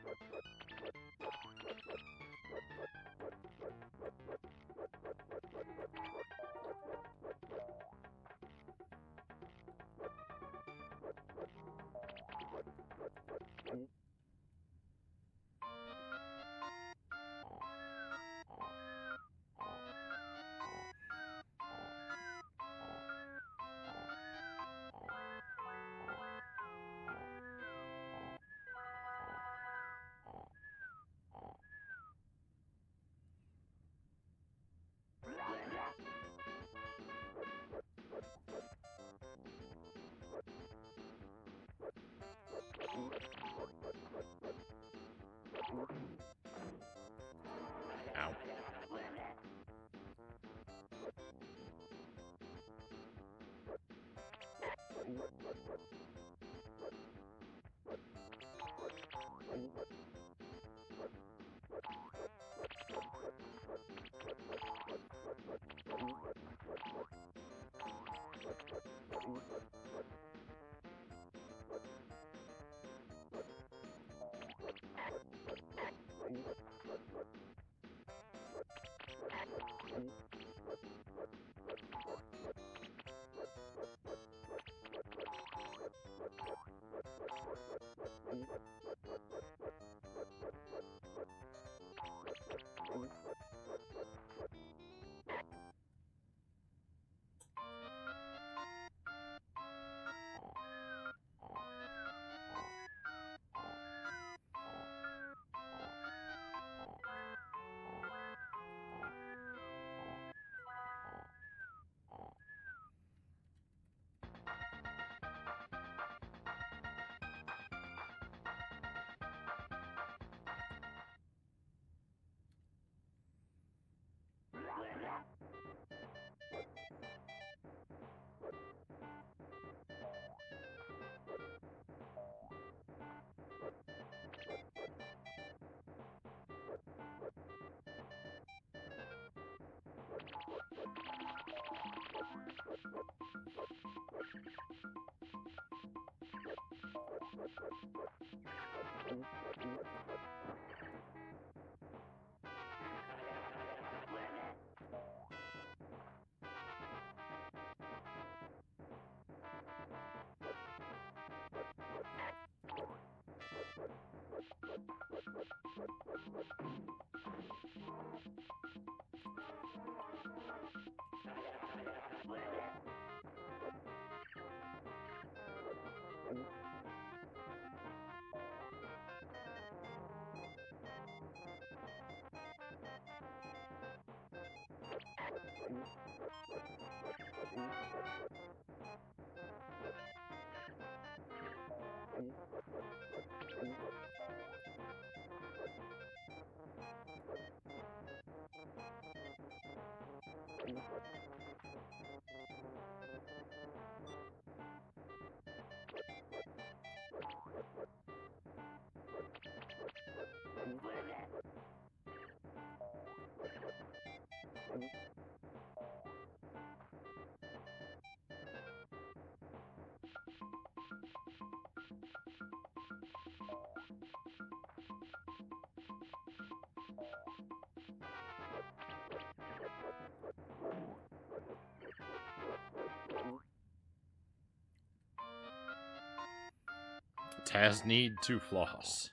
Taz need to floss.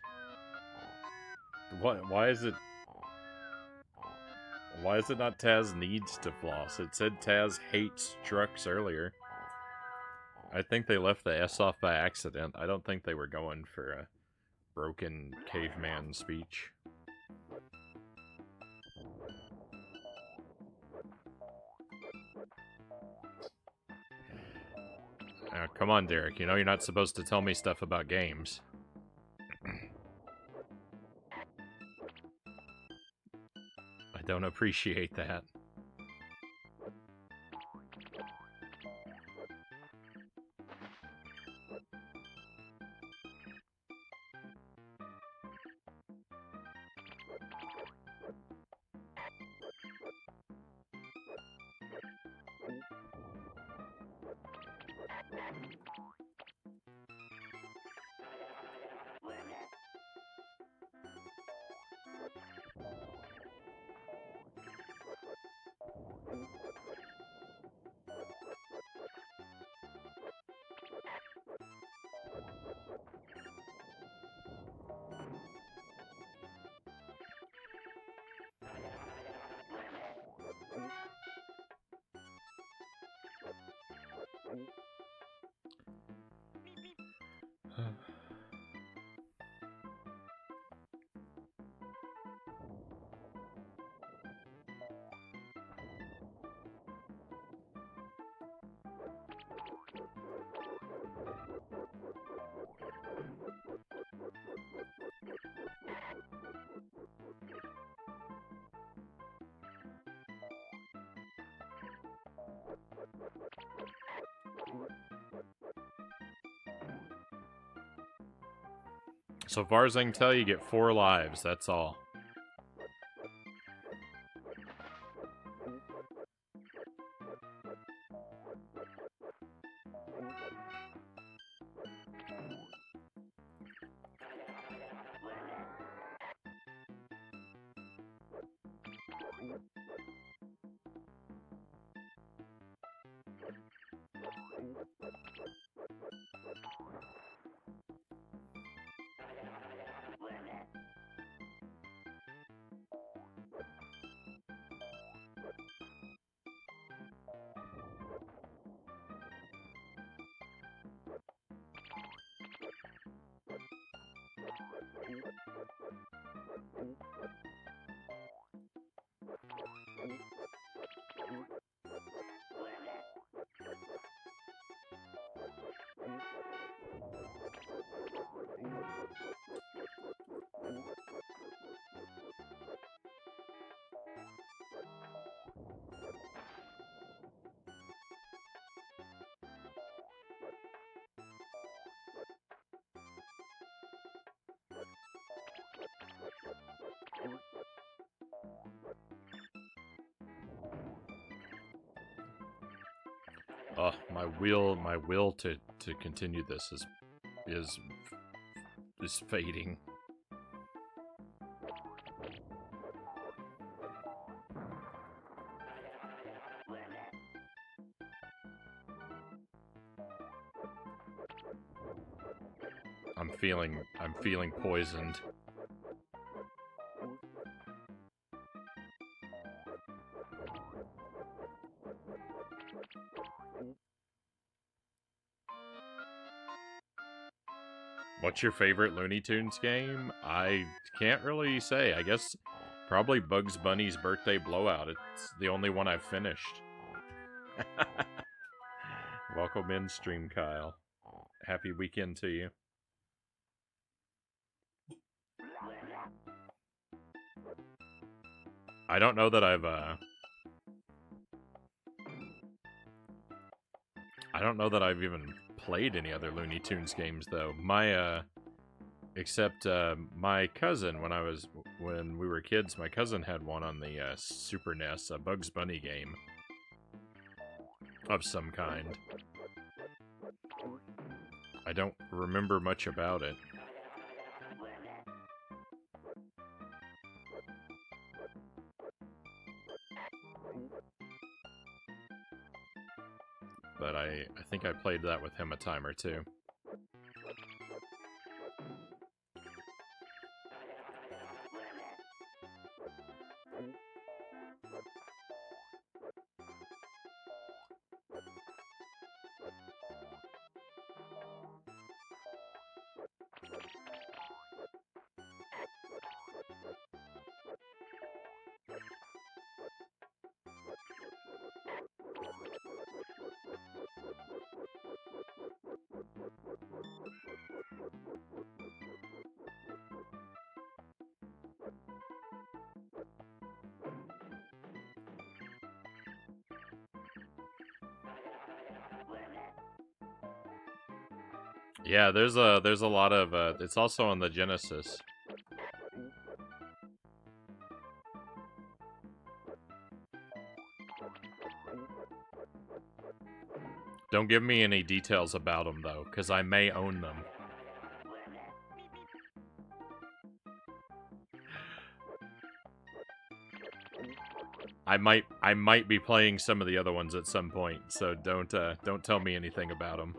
What? Why is it? Why is it not Taz needs to floss? It said Taz hates trucks earlier. I think they left the S off by accident. I don't think they were going for a broken caveman speech. Now, come on, Derek. You know you're not supposed to tell me stuff about games. I don't appreciate that. So far as I can tell, you get 4 lives, that's all. My will to continue this is fading. I'm feeling poisoned. What's your favorite Looney Tunes game? I can't really say. I guess probably Bugs Bunny's Birthday Blowout. It's the only one I've finished. Welcome in, Stream Kyle. Happy weekend to you. I don't know that I've don't know that I've even played any other Looney Tunes games though. Except my cousin, when we were kids, my cousin had one on the Super NES, a Bugs Bunny game of some kind. I don't remember much about it. But I think I played that with him a time or two. Yeah, there's a lot of it's also on the Genesis. Don't give me any details about them though, because I may own them. I might be playing some of the other ones at some point, so don't tell me anything about them.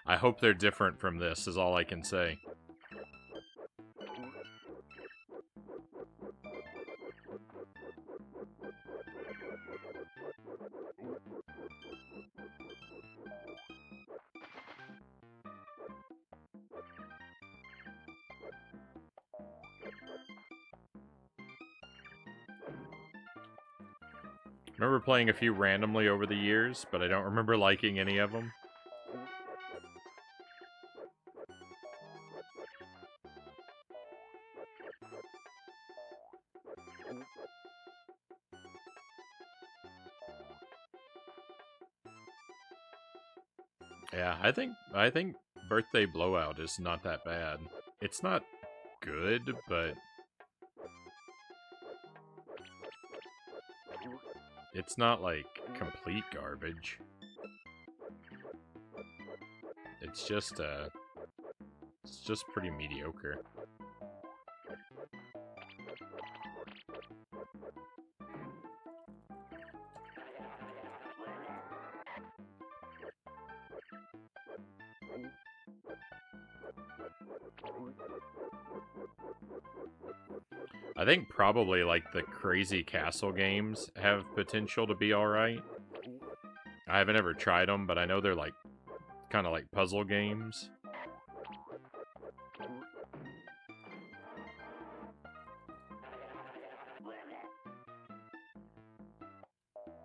I hope they're different from this, is all I can say. I remember playing a few randomly over the years, but I don't remember liking any of them. Yeah, I think Birthday Blowout is not that bad. It's not good, but it's not like complete garbage. It's just pretty mediocre. I think probably like the Crazy Castle games have potential to be alright. I haven't ever tried them, but I know they're like kind of like puzzle games.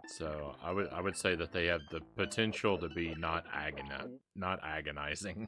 So I would say that they have the potential to be not agonizing.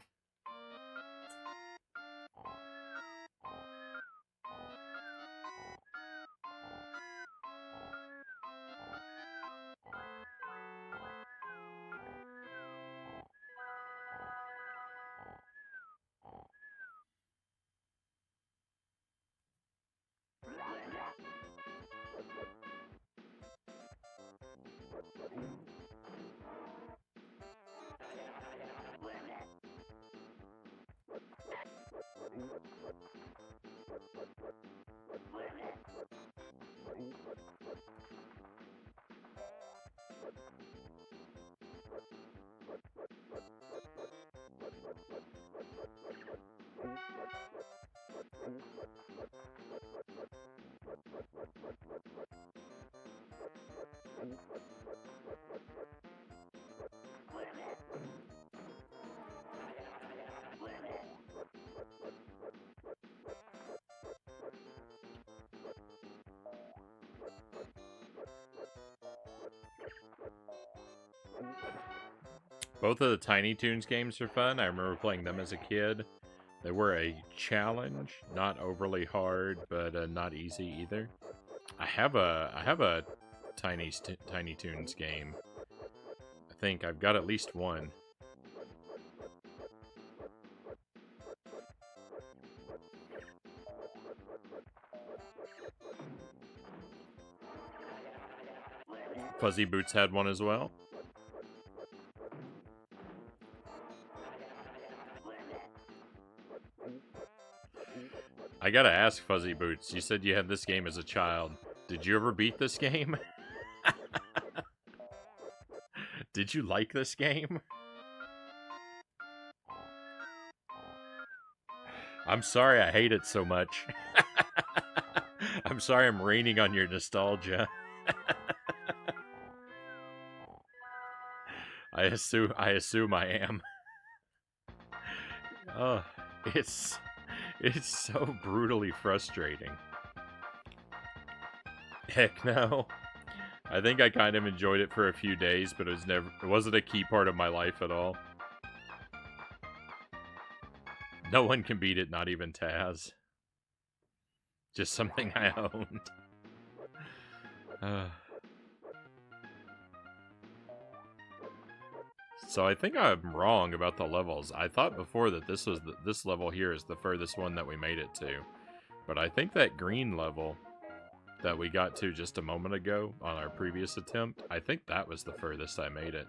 Both of the Tiny Toons games are fun. I remember playing them as a kid. They were a challenge, not overly hard, but not easy either. I have a Tiny Toons game. I think I've got at least one. Fuzzy Boots had one as well. I gotta ask, Fuzzy Boots, you said you had this game as a child. Did you ever beat this game? Did you like this game? I'm sorry I hate it so much. I'm sorry I'm raining on your nostalgia. I assume I am. Oh, it's so brutally frustrating. Heck no. I think I kind of enjoyed it for a few days, but it wasn't a key part of my life at all. No one can beat it, not even Taz. Just something I owned. So I think I'm wrong about the levels. I thought before that this level here is the furthest one that we made it to. But I think that green level that we got to just a moment ago on our previous attempt, I think that was the furthest I made it.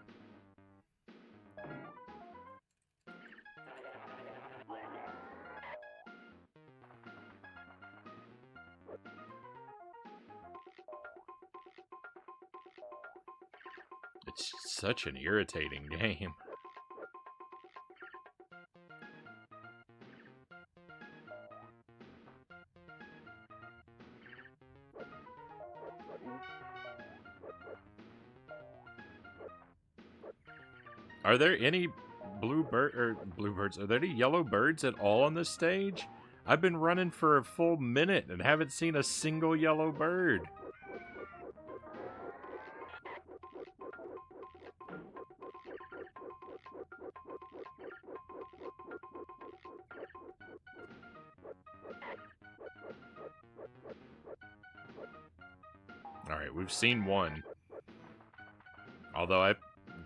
It's such an irritating game. Are there any bluebirds? Are there any yellow birds at all on this stage? I've been running for a full minute and haven't seen a single yellow bird. Alright, we've seen one. Although I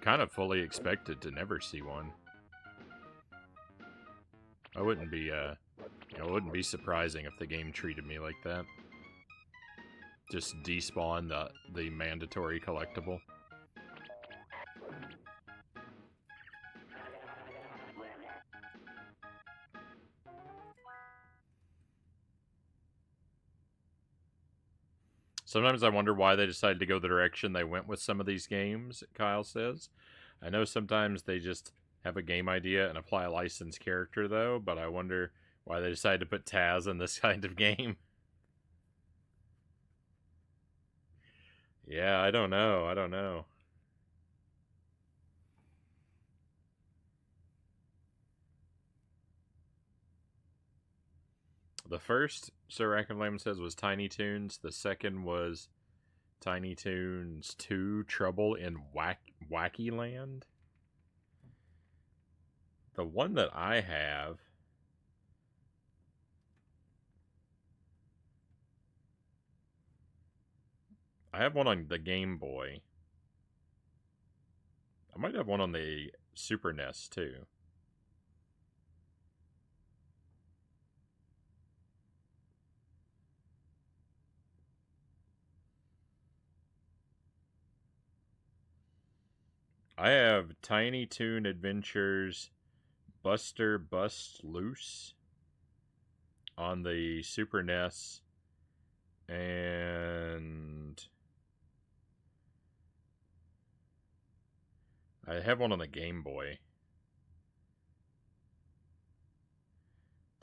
kind of fully expected to never see one. It wouldn't be surprising if the game treated me like that. Just despawn the mandatory collectible. Sometimes I wonder why they decided to go the direction they went with some of these games, Kyle says. I know sometimes they just have a game idea and apply a licensed character, though, but I wonder why they decided to put Taz in this kind of game. Yeah, I don't know. The first, Sir Rackham Lamb says, was Tiny Toons. The second was Tiny Toons 2 Trouble in Wacky Land. The one that I have... I have one on the Game Boy. I might have one on the Super NES, too. I have Tiny Toon Adventures Buster Bust Loose on the Super NES, and I have one on the Game Boy.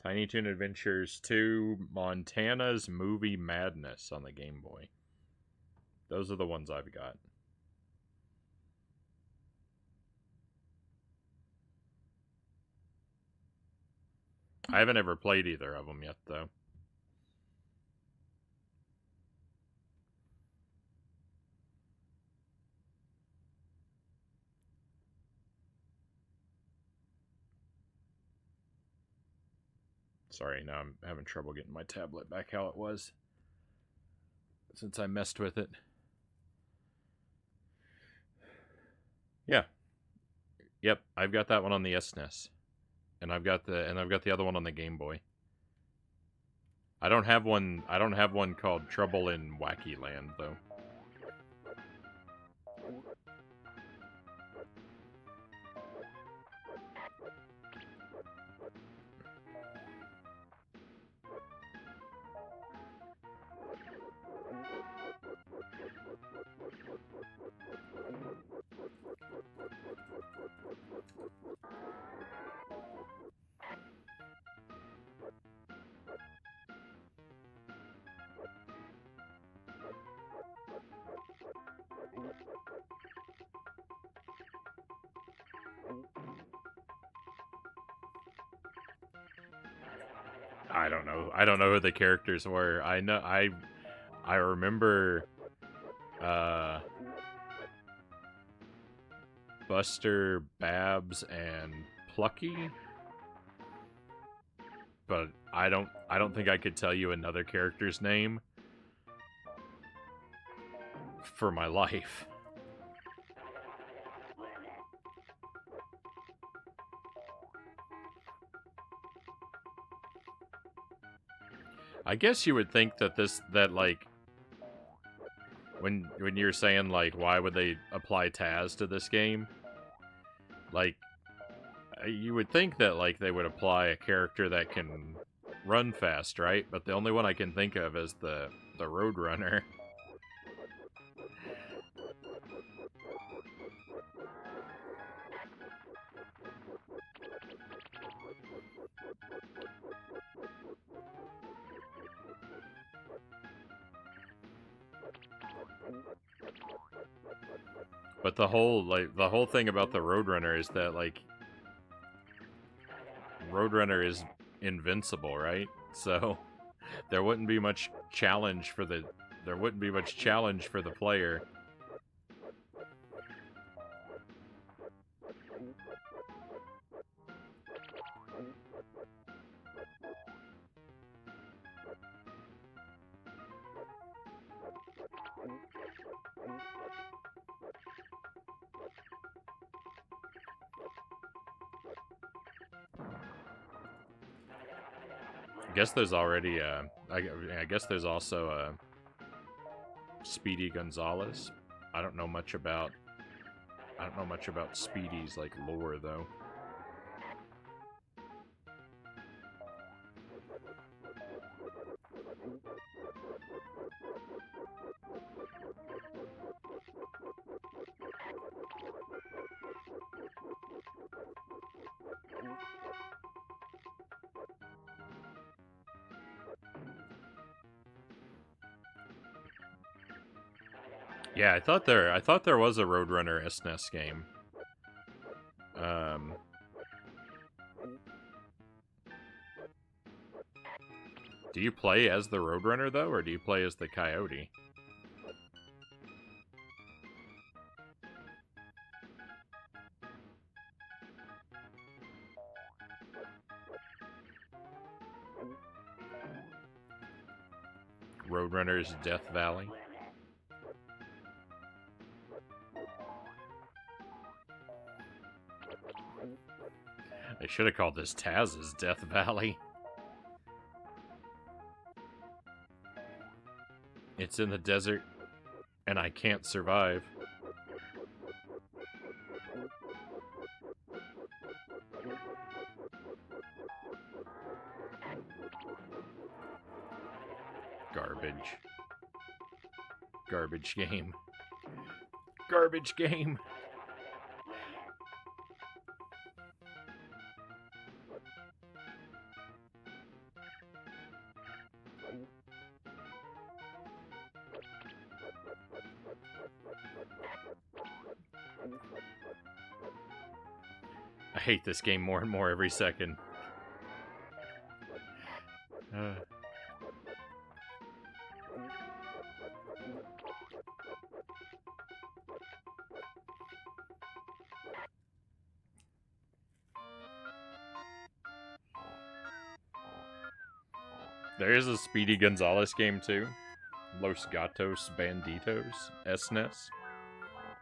Tiny Toon Adventures 2 Montana's Movie Madness on the Game Boy. Those are the ones I've got. I haven't ever played either of them yet, though. Sorry, now I'm having trouble getting my tablet back how it was since I messed with it. Yeah. Yep, I've got that one on the SNES. And I've got the other one on the Game Boy. I don't have one called Trouble in Wacky Land though. I don't know who the characters were. I know I remember Buster, Babs, and Plucky. But I don't think I could tell you another character's name for my life. I guess you would think that like when you're saying like why would they apply Taz to this game? Like you would think that like they would apply a character that can run fast, right? But the only one I can think of is the Roadrunner. But the whole thing about the Roadrunner is that like Roadrunner is invincible, right? So there wouldn't be much challenge for the player. I guess there's already I guess there's also Speedy Gonzalez. I don't know much about Speedy's like lore though. Yeah, I thought there was a Roadrunner SNES game. Do you play as the Roadrunner though, or do you play as the Coyote? Roadrunner's Death Valley. They should have called this Taz's Death Valley. It's in the desert, and I can't survive. Garbage. Garbage game. Garbage game. I hate this game more and more every second. There is a Speedy Gonzales game too. Los Gatos Banditos, SNES.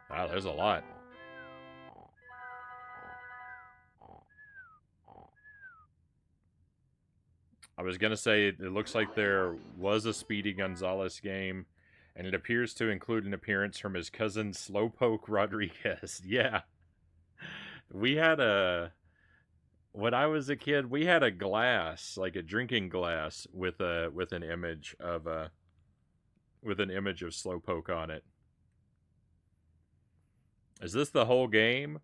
Wow, there's a lot. I was gonna say it looks like there was a Speedy Gonzales game, and it appears to include an appearance from his cousin Slowpoke Rodriguez. Yeah, we had a when I was a kid, we had a glass, like a drinking glass, with an image of Slowpoke on it. Is this the whole game?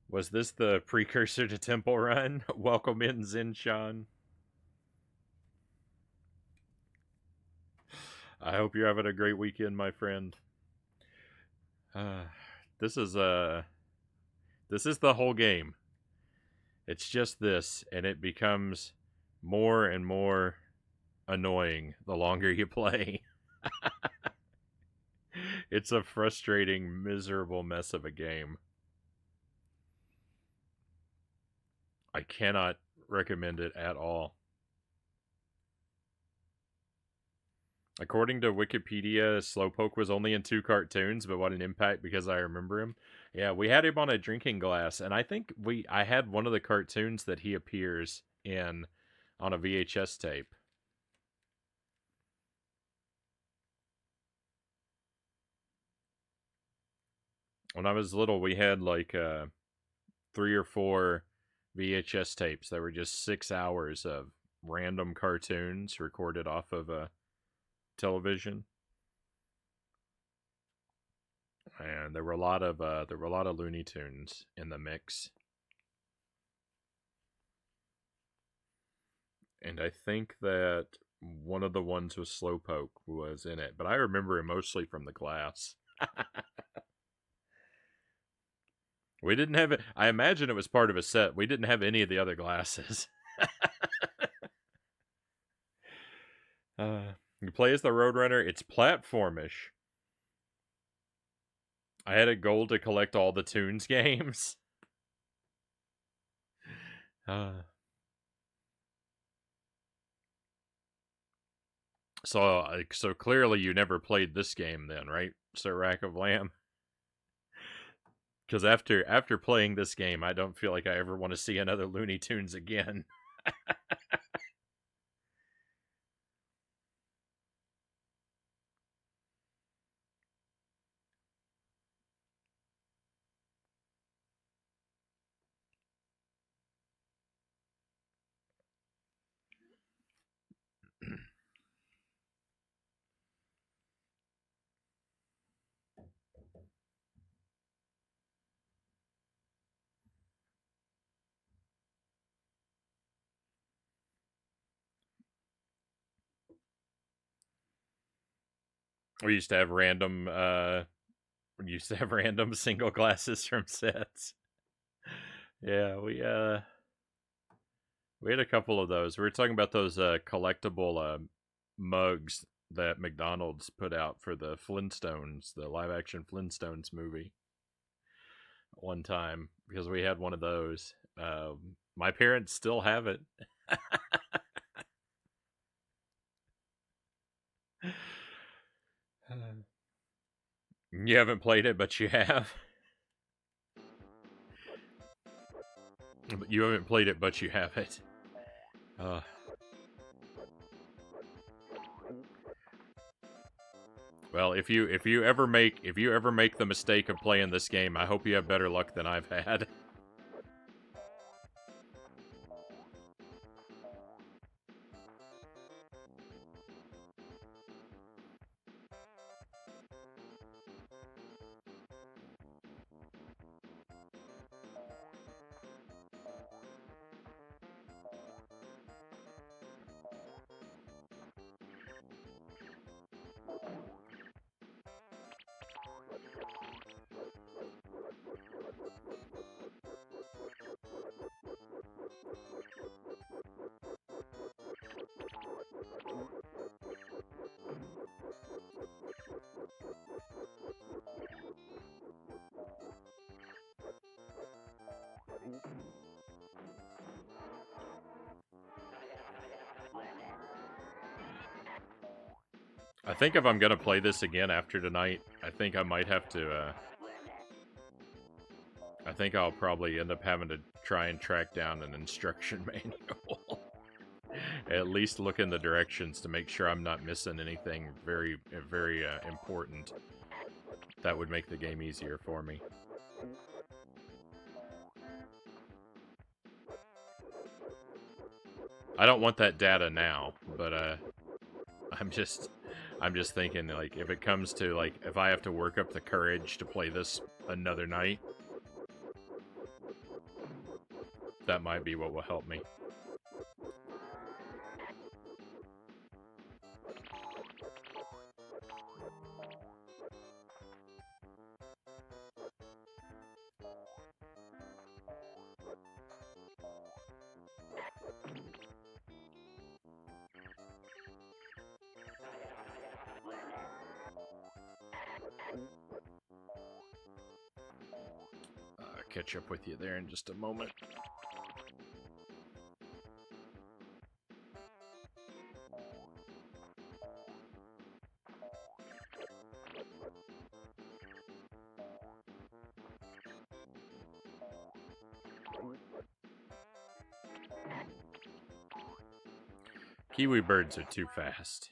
Was this the precursor to Temple Run? Welcome in, Zinshan. I hope you're having a great weekend, my friend. This is the whole game. It's just this, and it becomes more and more annoying the longer you play. It's a frustrating, miserable mess of a game. I cannot recommend it at all. According to Wikipedia, Slowpoke was only in 2 cartoons, but what an impact because I remember him. Yeah, we had him on a drinking glass, and I think I had one of the cartoons that he appears in on a VHS tape. When I was little, we had like 3 or 4 VHS tapes that were just 6 hours of random cartoons recorded off of a television. And there were a lot of Looney Tunes in the mix. And I think that one of the ones with Slowpoke was in it, but I remember it mostly from the glass. We didn't have it. I imagine it was part of a set. We didn't have any of the other glasses. You play as the Roadrunner. It's platformish. I had a goal to collect all the Toons games. So clearly you never played this game then, right, Sir Rack of Lamb? Because after playing this game, I don't feel like I ever want to see another Looney Tunes again. We used to have random single glasses from sets. Yeah, we had a couple of those. We were talking about those collectible mugs that McDonald's put out for the Flintstones, the live action Flintstones movie one time, because we had one of those. My parents still have it. You haven't played it, but you have. You haven't played it, but you have it. Well, if you ever make the mistake of playing this game, I hope you have better luck than I've had. I think if I'm gonna play this again after tonight, I think I might have to, I think I'll probably end up having to try and track down an instruction manual. At least look in the directions to make sure I'm not missing anything very, very important. That would make the game easier for me. I don't want that data now, but I'm just thinking, like, if it comes to, like, if I have to work up the courage to play this another night, that might be what will help me. Catch up with you there in just a moment. Kiwi birds are too fast.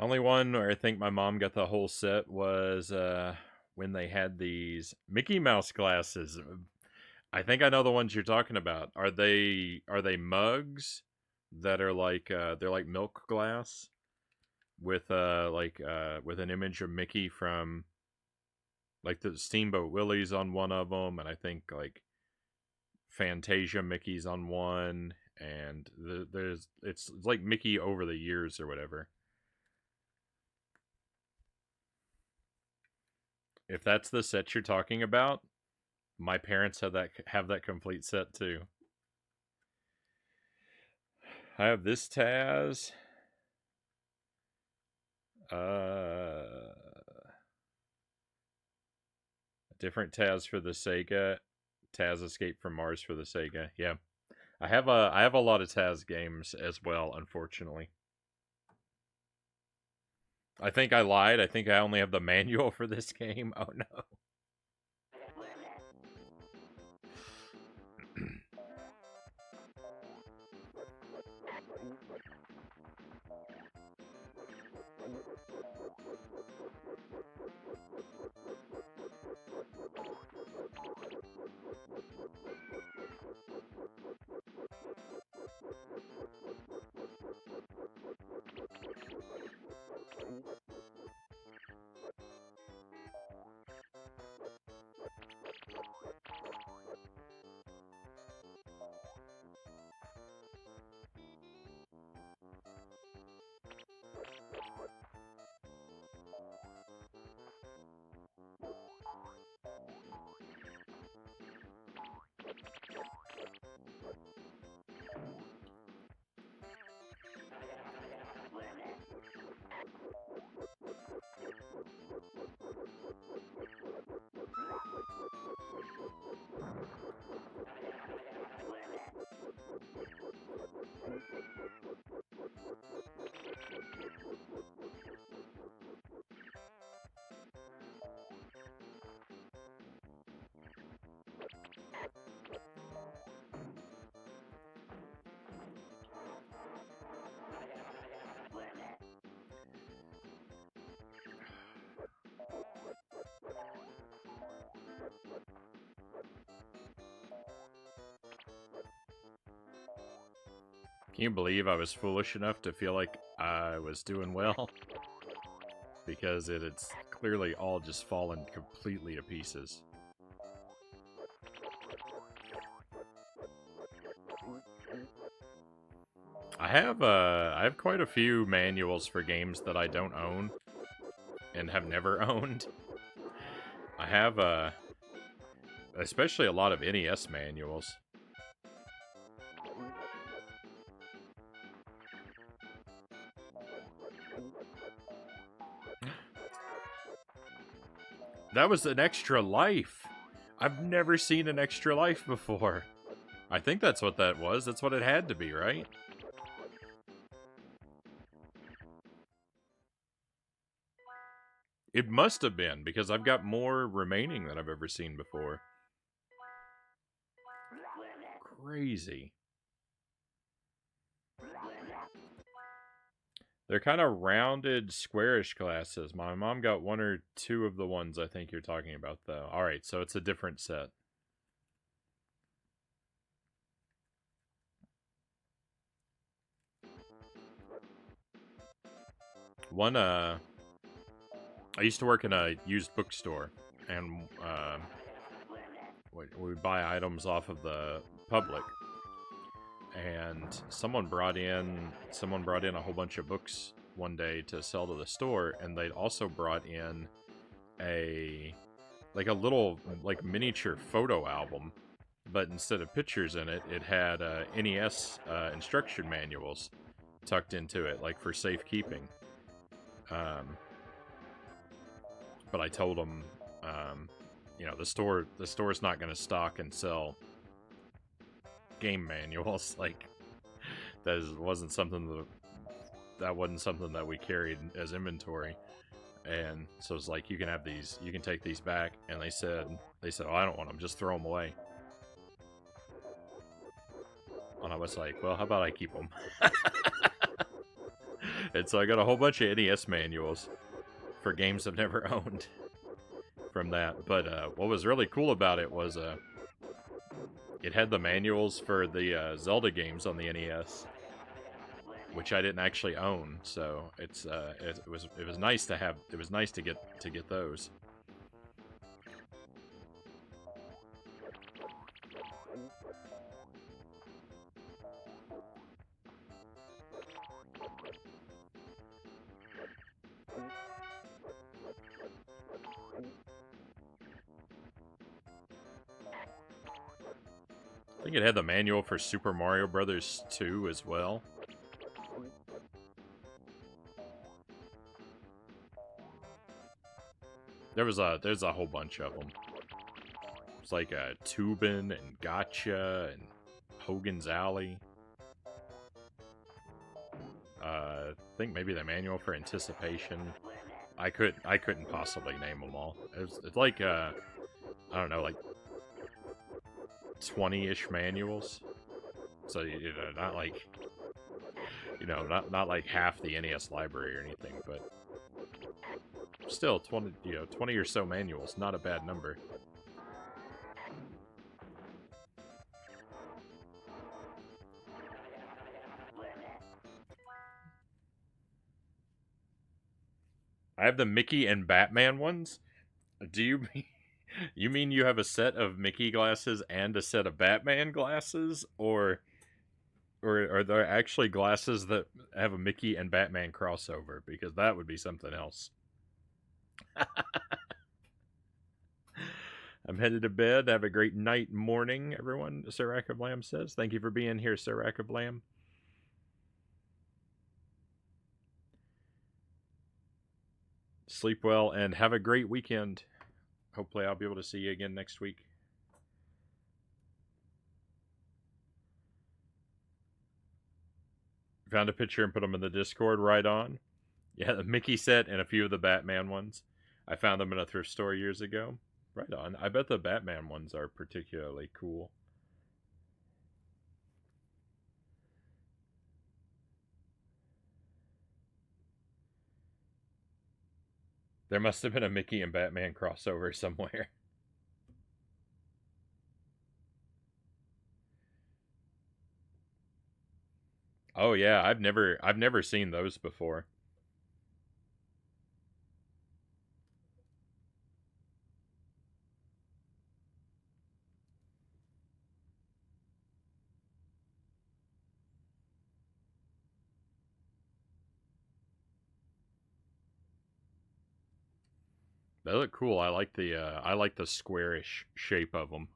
Only one where I think my mom got the whole set was when they had these Mickey Mouse glasses. I think I know the ones you're talking about. Are they mugs that are like they're like milk glass with with an image of Mickey from like the Steamboat Willies on one of them, and I think like Fantasia Mickey's on one, and it's like Mickey over the years or whatever. If that's the set you're talking about, my parents have that complete set too. I have this Taz. Different Taz for the Sega. Taz Escape from Mars for the Sega. Yeah. I have a lot of Taz games as well, unfortunately. I think I lied. I think I only have the manual for this game. Oh no. Can you believe I was foolish enough to feel like I was doing well? Because it's clearly all just fallen completely to pieces. I have quite a few manuals for games that I don't own and have never owned. I have especially a lot of NES manuals. That was an extra life. I've never seen an extra life before. I think that's what that was. That's what it had to be, right? It must have been, because I've got more remaining than I've ever seen before. Crazy. They're kind of rounded, squarish glasses. My mom got one or two of the ones I think you're talking about, though. Alright, so it's a different set. One, I used to work in a used bookstore, and we would buy items off of the public. And someone brought in a whole bunch of books one day to sell to the store, and they'd also brought in a little miniature photo album, but instead of pictures in it, it had NES instruction manuals tucked into it, like for safekeeping. But I told them, the store's not going to stock and sell game manuals. Like, that wasn't something that we carried as inventory. And so it's like, you can have these, you can take these back. And they said, oh, I don't want them, just throw them away. And I was like, well, how about I keep them? And so I got a whole bunch of NES manuals for games I've never owned from that. But what was really cool about it was it had the manuals for the Zelda games on the NES, which I didn't actually own. So it was nice to have. It was nice to get those. I think it had the manual for Super Mario Brothers 2 as well. There's a whole bunch of them. It's like Tubin and Gotcha and Hogan's Alley. I think maybe the manual for Anticipation. I couldn't possibly name them all. It's like I don't know, like 20-ish manuals. So not like not like half the NES library or anything, but still 20 or so manuals, not a bad number. I have the Mickey and Batman ones. Do you mean you have a set of Mickey glasses and a set of Batman glasses, or are there actually glasses that have a Mickey and Batman crossover? Because that would be something else. I'm headed to bed. Have a great night, morning, everyone. Sir Rackablam says. Thank you for being here, Sir Rackablam. Sleep well and have a great weekend. Hopefully I'll be able to see you again next week. Found a picture and put them in the Discord. Right on. Yeah, the Mickey set and a few of the Batman ones. I found them in a thrift store years ago. Right on. I bet the Batman ones are particularly cool. There must have been a Mickey and Batman crossover somewhere. Oh yeah, I've never seen those before. They look cool. I like the squarish shape of them.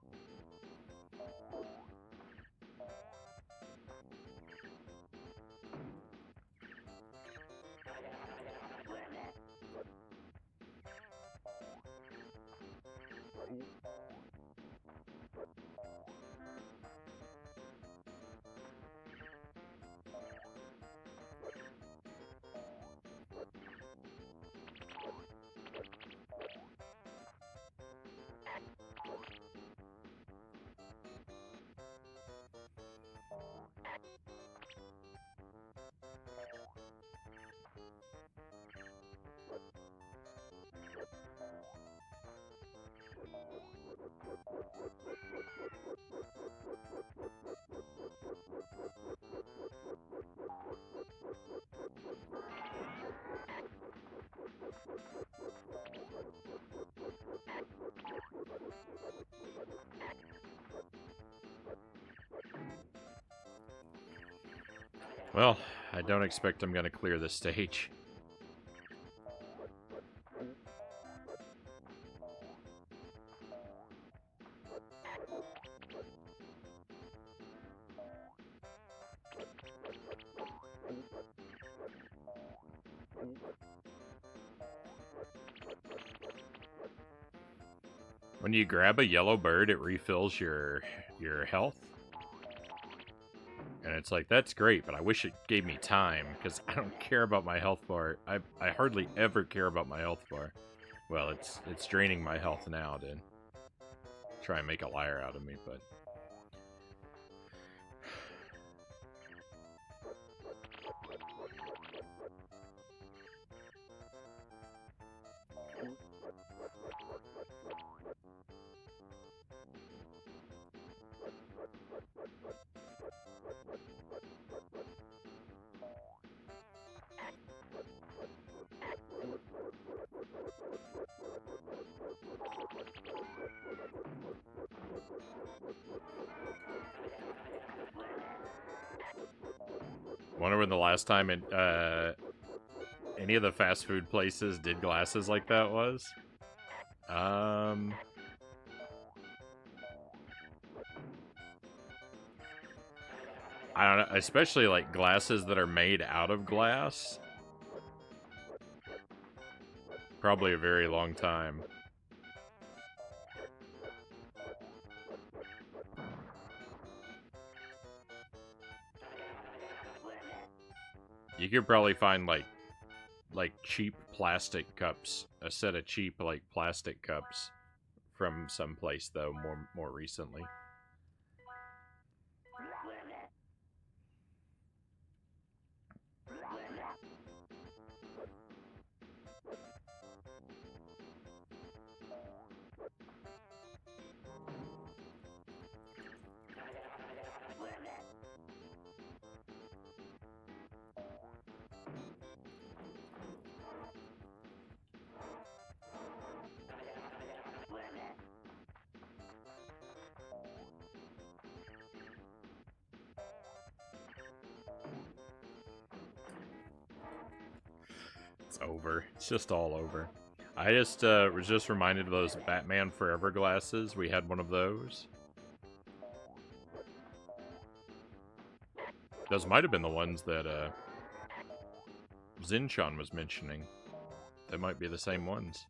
Well, I don't expect I'm going to clear this stage. When you grab a yellow bird, it refills your health. And it's like, that's great, but I wish it gave me time, because I don't care about my health bar. I hardly ever care about my health bar. Well, it's draining my health now to try and make a liar out of me, but... Wonder when the last time any of the fast food places did glasses like that was. I don't know, especially like glasses that are made out of glass. Probably a very long time. You could probably find like cheap plastic cups, a set of cheap like plastic cups from someplace though more recently. It's over. It's just all over. I just was just reminded of those Batman Forever glasses. We had one of those. Those might have been the ones that Zinchan was mentioning. They might be the same ones.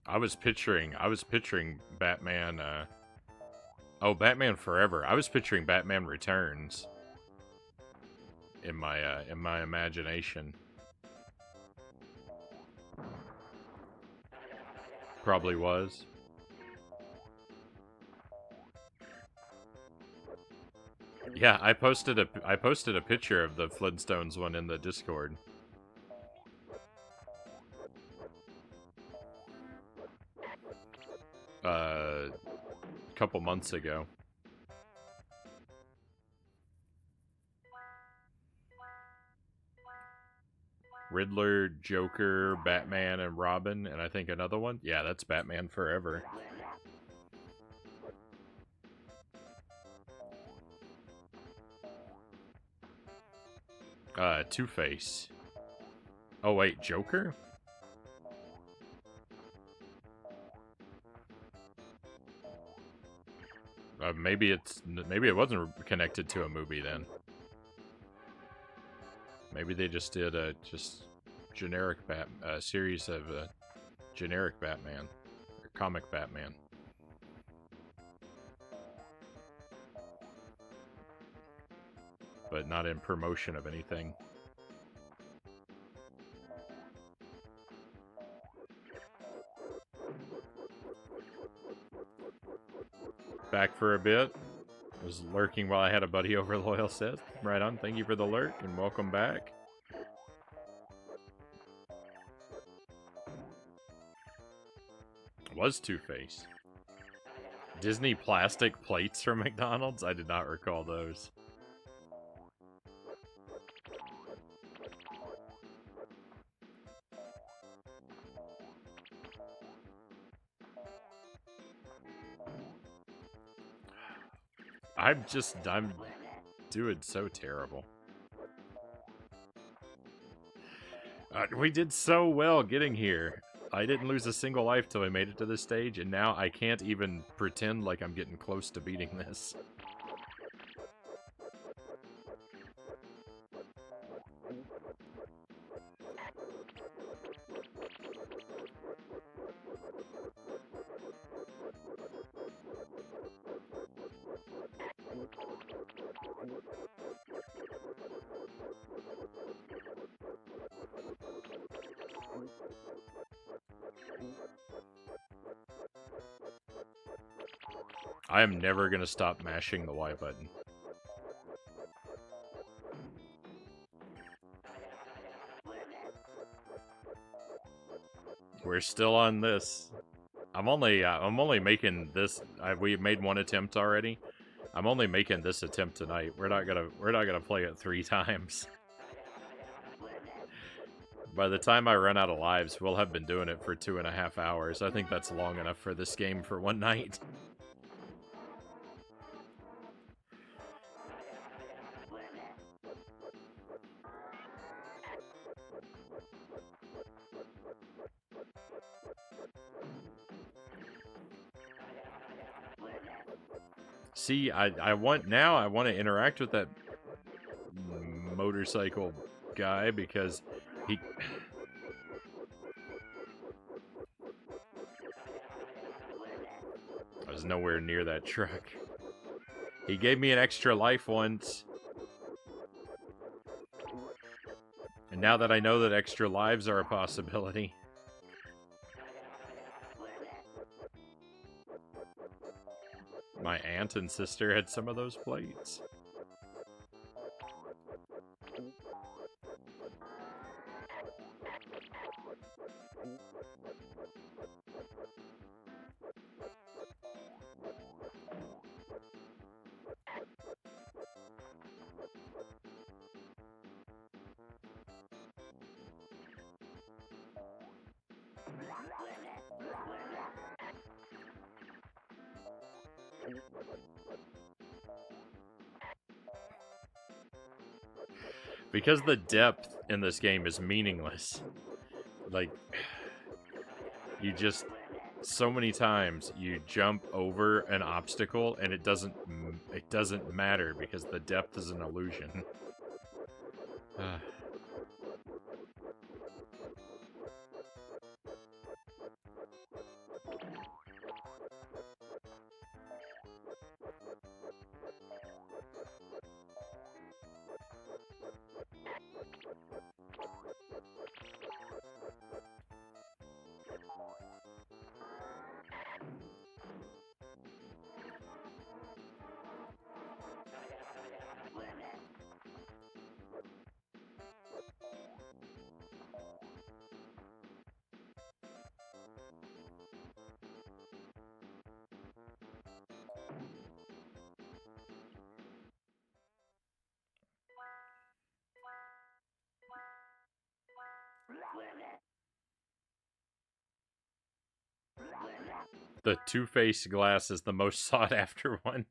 I was picturing Batman, oh, Batman Forever. I was picturing Batman Returns in my imagination. Probably was. Yeah, I posted a picture of the Flintstones one in the Discord. A couple months ago. Riddler, Joker, Batman, and Robin, and I think another one. Yeah, that's Batman Forever. Two-Face. Oh, wait, Joker? Maybe it wasn't connected to a movie then. Maybe they just did a generic series of generic Batman or comic Batman. But not in promotion of anything. Back for a bit. I was lurking while I had a buddy over, Loyal says. Right on, thank you for the lurk, and welcome back. Was Two-Face. Disney plastic plates from McDonald's? I did not recall those. I'm doing so terrible. We did so well getting here. I didn't lose a single life till I made it to this stage, and now I can't even pretend like I'm getting close to beating this. I am never gonna stop mashing the Y button. We're still on this. I'm only making this. We made one attempt already. I'm only making this attempt tonight. We're not gonna play it 3 times. By the time I run out of lives, we'll have been doing it for 2.5 hours. I think that's long enough for this game for one night. See, I want to interact with that motorcycle guy because he... I was nowhere near that truck. He gave me an extra life once. And now that I know that extra lives are a possibility... My aunt and sister had some of those plates. Because the depth in this game is meaningless. Like, you just... So many times you jump over an obstacle and it doesn't matter because the depth is an illusion. The Two-Face glass is the most sought after one.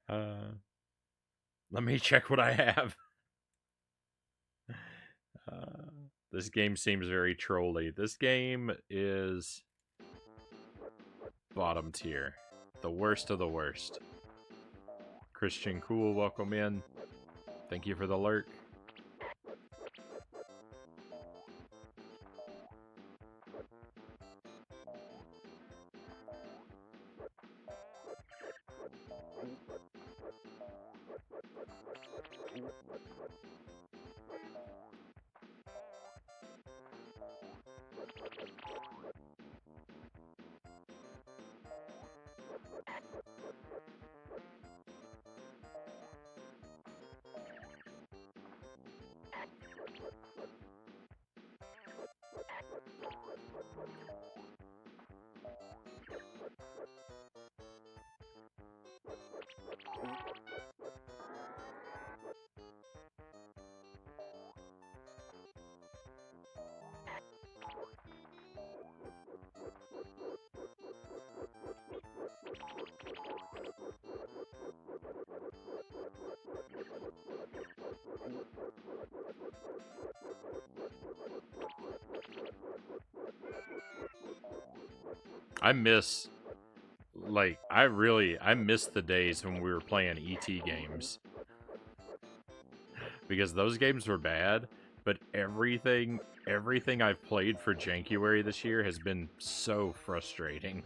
Let me check what I have. This game seems very trolly. This game is bottom tier. The worst of the worst. Christian Cool, welcome in. Thank you for the lurk. I miss the days when we were playing ET games. Because those games were bad, but everything I've played for Jankuary this year has been so frustrating.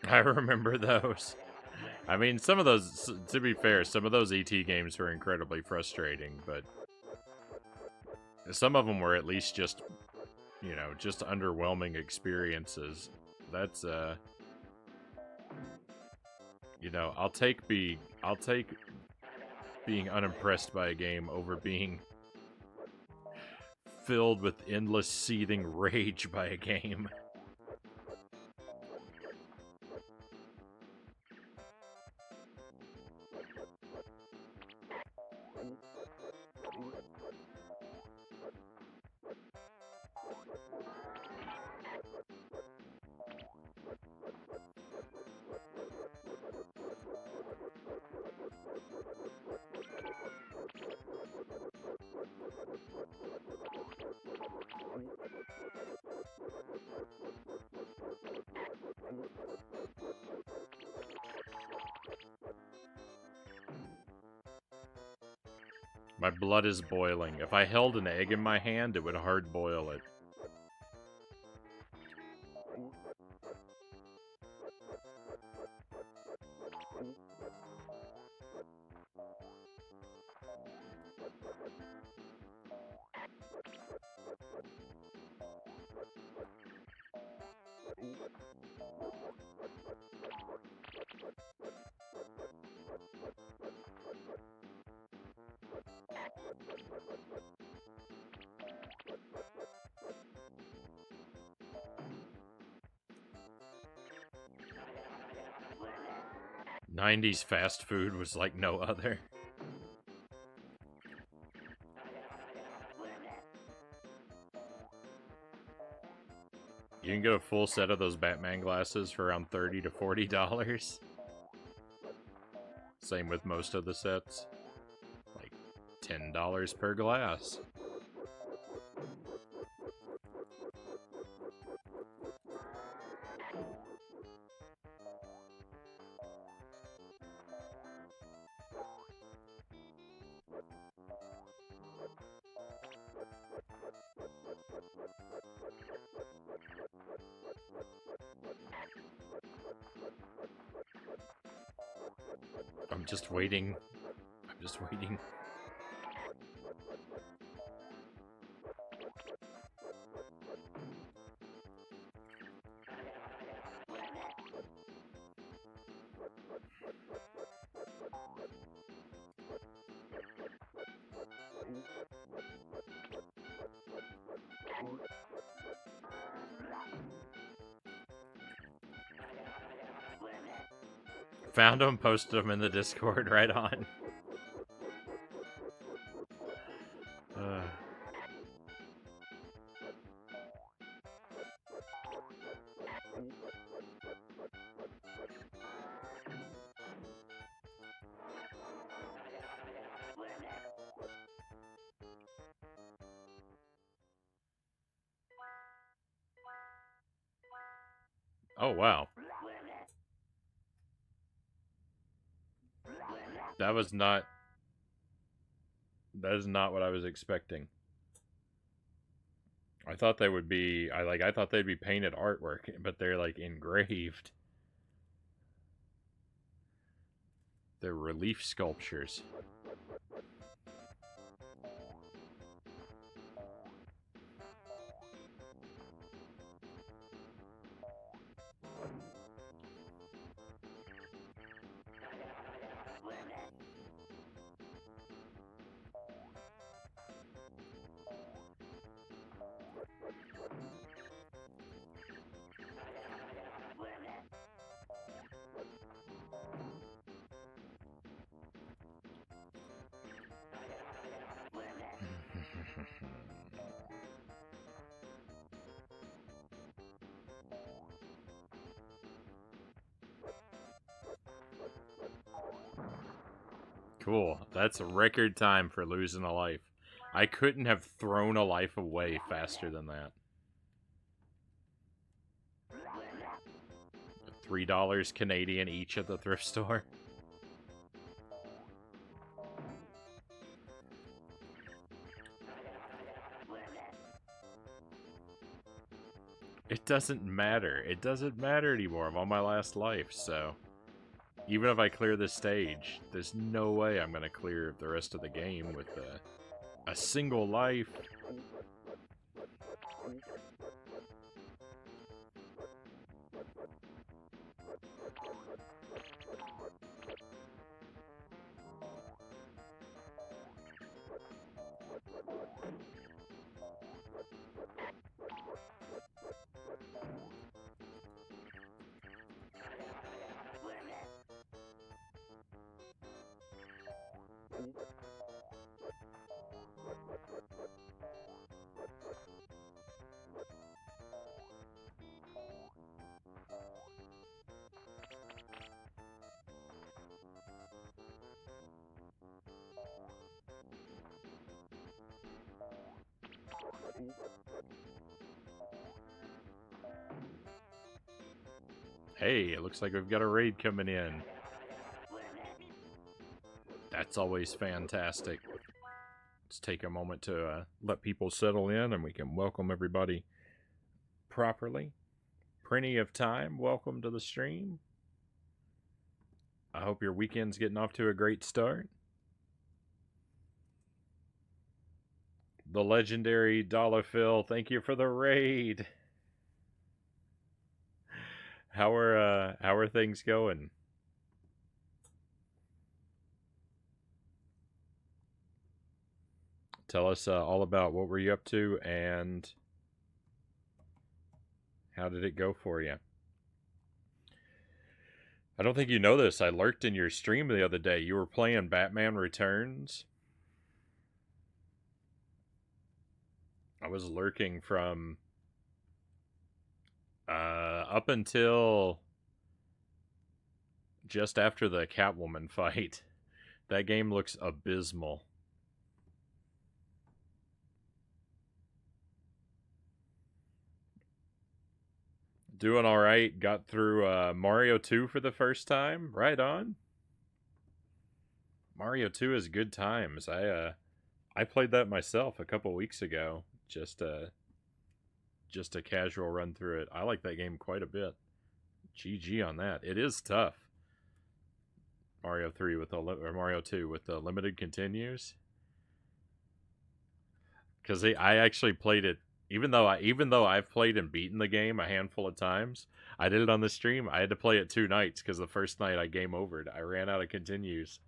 I remember those. I mean, some of those, to be fair, some of those ET games were incredibly frustrating, but some of them were at least just, you know, just underwhelming experiences. That's, you know, I'll take being unimpressed by a game over being filled with endless seething rage by a game. My blood is boiling. If I held an egg in my hand, it would hard boil it. '90s fast food was like no other. You can get a full set of those Batman glasses for around $30 to $40. Same with most of the sets. Like $10 per glass. I'm just waiting. I'm just waiting. Found them, posted them in the Discord. Right on. Oh, wow. That is not what I was expecting. I thought they would be, I thought they'd be painted artwork, but they're like engraved. They're relief sculptures. Cool. That's a record time for losing a life. I couldn't have thrown a life away faster than that. $3 Canadian each at the thrift store. It doesn't matter. It doesn't matter anymore. I'm on my last life, so... Even if I clear this stage, there's no way I'm going to clear the rest of the game with a single life. Hey, it looks like we've got a raid coming in. That's always fantastic. Let's take a moment to let people settle in and we can welcome everybody properly. Plenty of time. Welcome to the stream. I hope your weekend's getting off to a great start. The legendary Dollar Phil, thank you for the raid. How are things going? Tell us all about what were you up to and how did it go for you? I don't think you know this. I lurked in your stream the other day. You were playing Batman Returns. I was lurking from up until just after the Catwoman fight. That game looks abysmal. Doing all right. Got through Mario 2 for the first time. Right on. Mario 2 is good times. I played that myself a couple weeks ago. Just a casual run through it. I like that game quite a bit. GG on that. It is tough. Mario 2 with the limited continues. Because I actually played it. Even though I've played and beaten the game a handful of times, I did it on the stream. I had to play it 2 nights because the first night I game overed. I ran out of continues.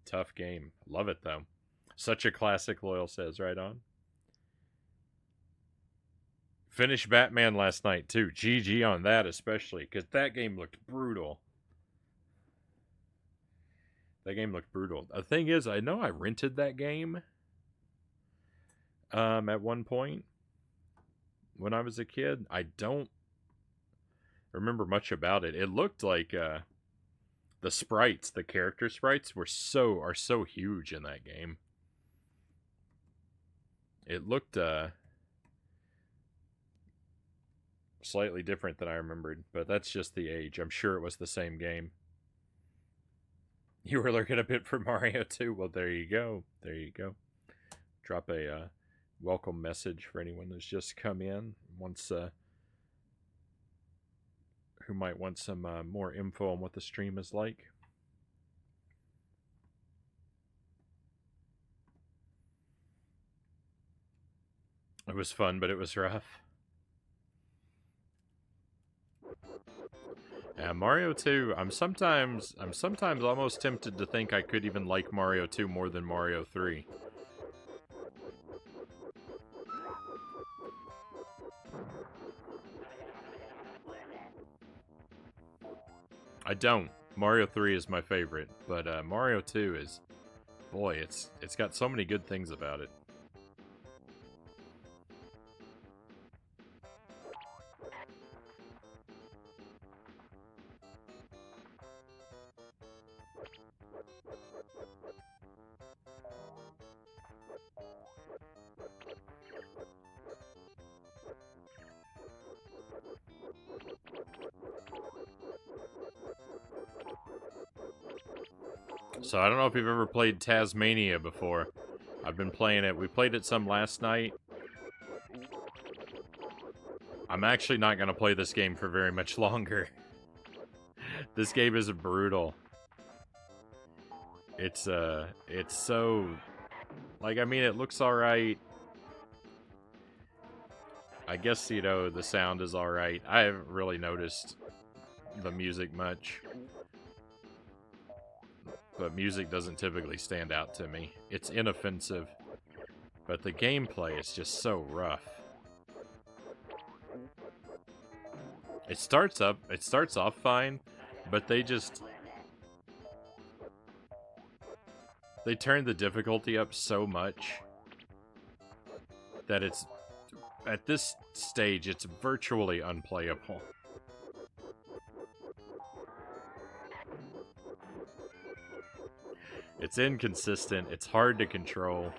Tough game. Love it though. Such a classic, Loyal says. Right on. Finished Batman last night too. GG on that especially, because that game looked brutal. That game looked brutal. The thing is, I know I rented that game at one point when I was a kid. I don't remember much about it. It looked like the sprites, the character sprites are so huge in that game. It looked slightly different than I remembered, but that's just the age. I'm sure it was the same game. You were looking a bit for Mario 2. Well, there you go. There you go. Drop a welcome message for anyone who's just come in. Who might want some more info on what the stream is like. It was fun, but it was rough. Yeah, Mario 2, I'm sometimes almost tempted to think I could even like Mario 2 more than Mario 3. I don't. Mario 3 is my favorite, but Mario 2 is, boy, it's got so many good things about it. So I don't know if you've ever played Taz-Mania before. I've been playing it. We played it some last night. I'm actually not going to play this game for very much longer. This game is brutal. It's so... Like, I mean, it looks alright. I guess, you know, the sound is alright. I haven't really noticed the music much. But music doesn't typically stand out to me. It's inoffensive. But the gameplay is just so rough. It starts off fine, but they turn the difficulty up so much that it's, at this stage, it's virtually unplayable. It's inconsistent, it's hard to control.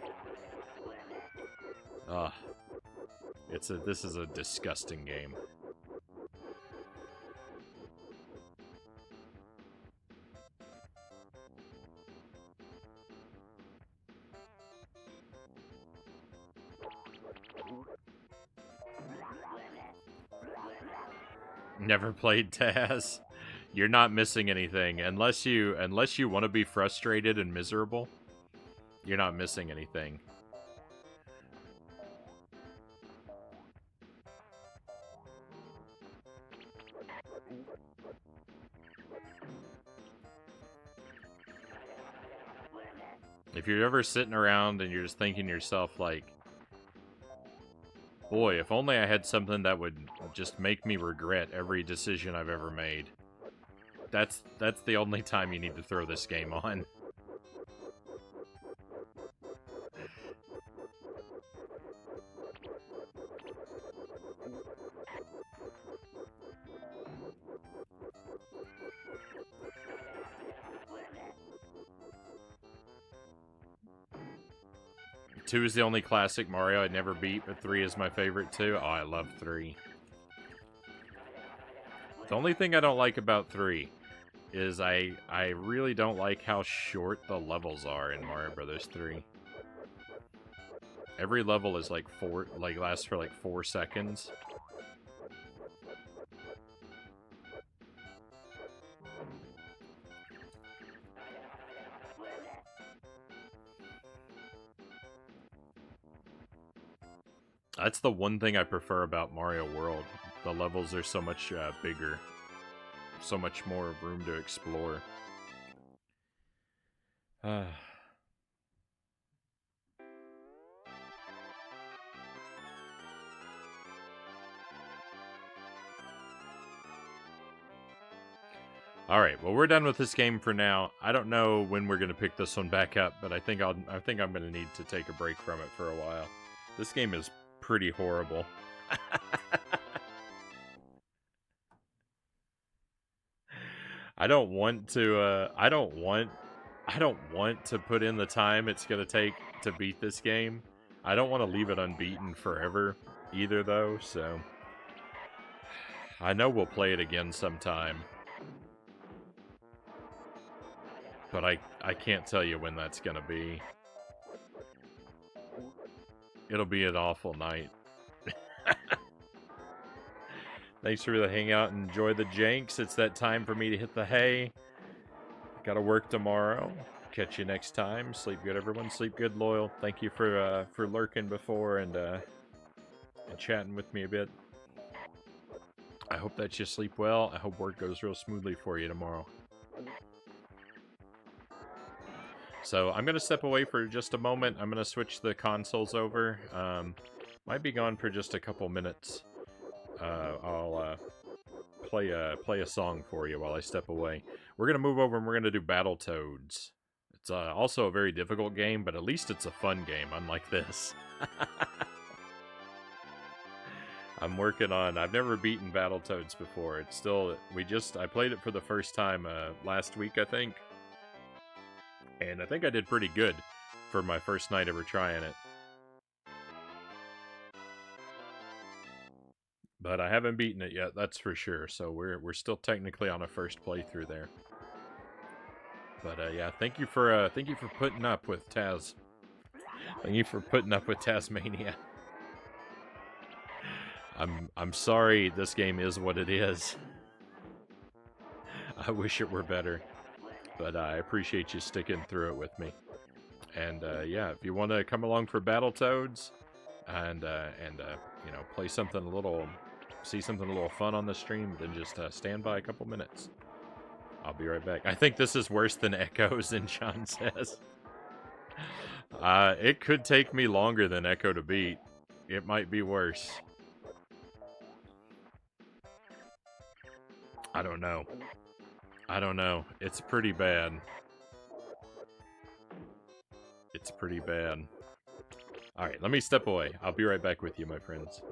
This is a disgusting game. Never played Taz. You're not missing anything. Unless you want to be frustrated and miserable, you're not missing anything. If you're ever sitting around and you're just thinking to yourself, like, boy, if only I had something that would just make me regret every decision I've ever made. That's the only time you need to throw this game on. Two is the only classic Mario I never beat, but 3 is my favorite too. Oh, I love 3. The only thing I don't like about 3 is I really don't like how short the levels are in Mario Brothers 3. Every level is like lasts for like 4 seconds. That's the one thing I prefer about Mario World. The levels are so much bigger. So much more room to explore. Alright, well, we're done with this game for now. I don't know when we're going to pick this one back up, but I think I'm going to need to take a break from it for a while. This game is pretty horrible. I don't want to put in the time it's going to take to beat this game. I don't want to leave it unbeaten forever either, though, so I know we'll play it again sometime. But I can't tell you when that's going to be. It'll be an awful night. Thanks for the hangout and enjoy the janks. It's that time for me to hit the hay. Gotta work tomorrow. Catch you next time. Sleep good, everyone. Sleep good, loyal. Thank you for lurking before and chatting with me a bit. I hope that you sleep well. I hope work goes real smoothly for you tomorrow. So I'm going to step away for just a moment. I'm going to switch the consoles over. Might be gone for just a couple minutes. I'll play a song for you while I step away. We're going to move over and we're going to do Battletoads. It's also a very difficult game, but at least it's a fun game, unlike this. I'm working on... I've never beaten Battletoads before. It's still... I played it for the first time last week, I think. And I think I did pretty good for my first night ever trying it. But I haven't beaten it yet, that's for sure. So we're still technically on a first playthrough there. But yeah, thank you for putting up with Taz. Thank you for putting up with Taz-Mania. I'm sorry this game is what it is. I wish it were better. But I appreciate you sticking through it with me. And yeah, if you want to come along for Battletoads and you know, play something a little, see something a little fun on the stream, then just stand by a couple minutes. I'll be right back. I think this is worse than Echoes, and John says. It could take me longer than Echo to beat. It might be worse. I don't know. I don't know. It's pretty bad. It's pretty bad. Alright, let me step away. I'll be right back with you, my friends.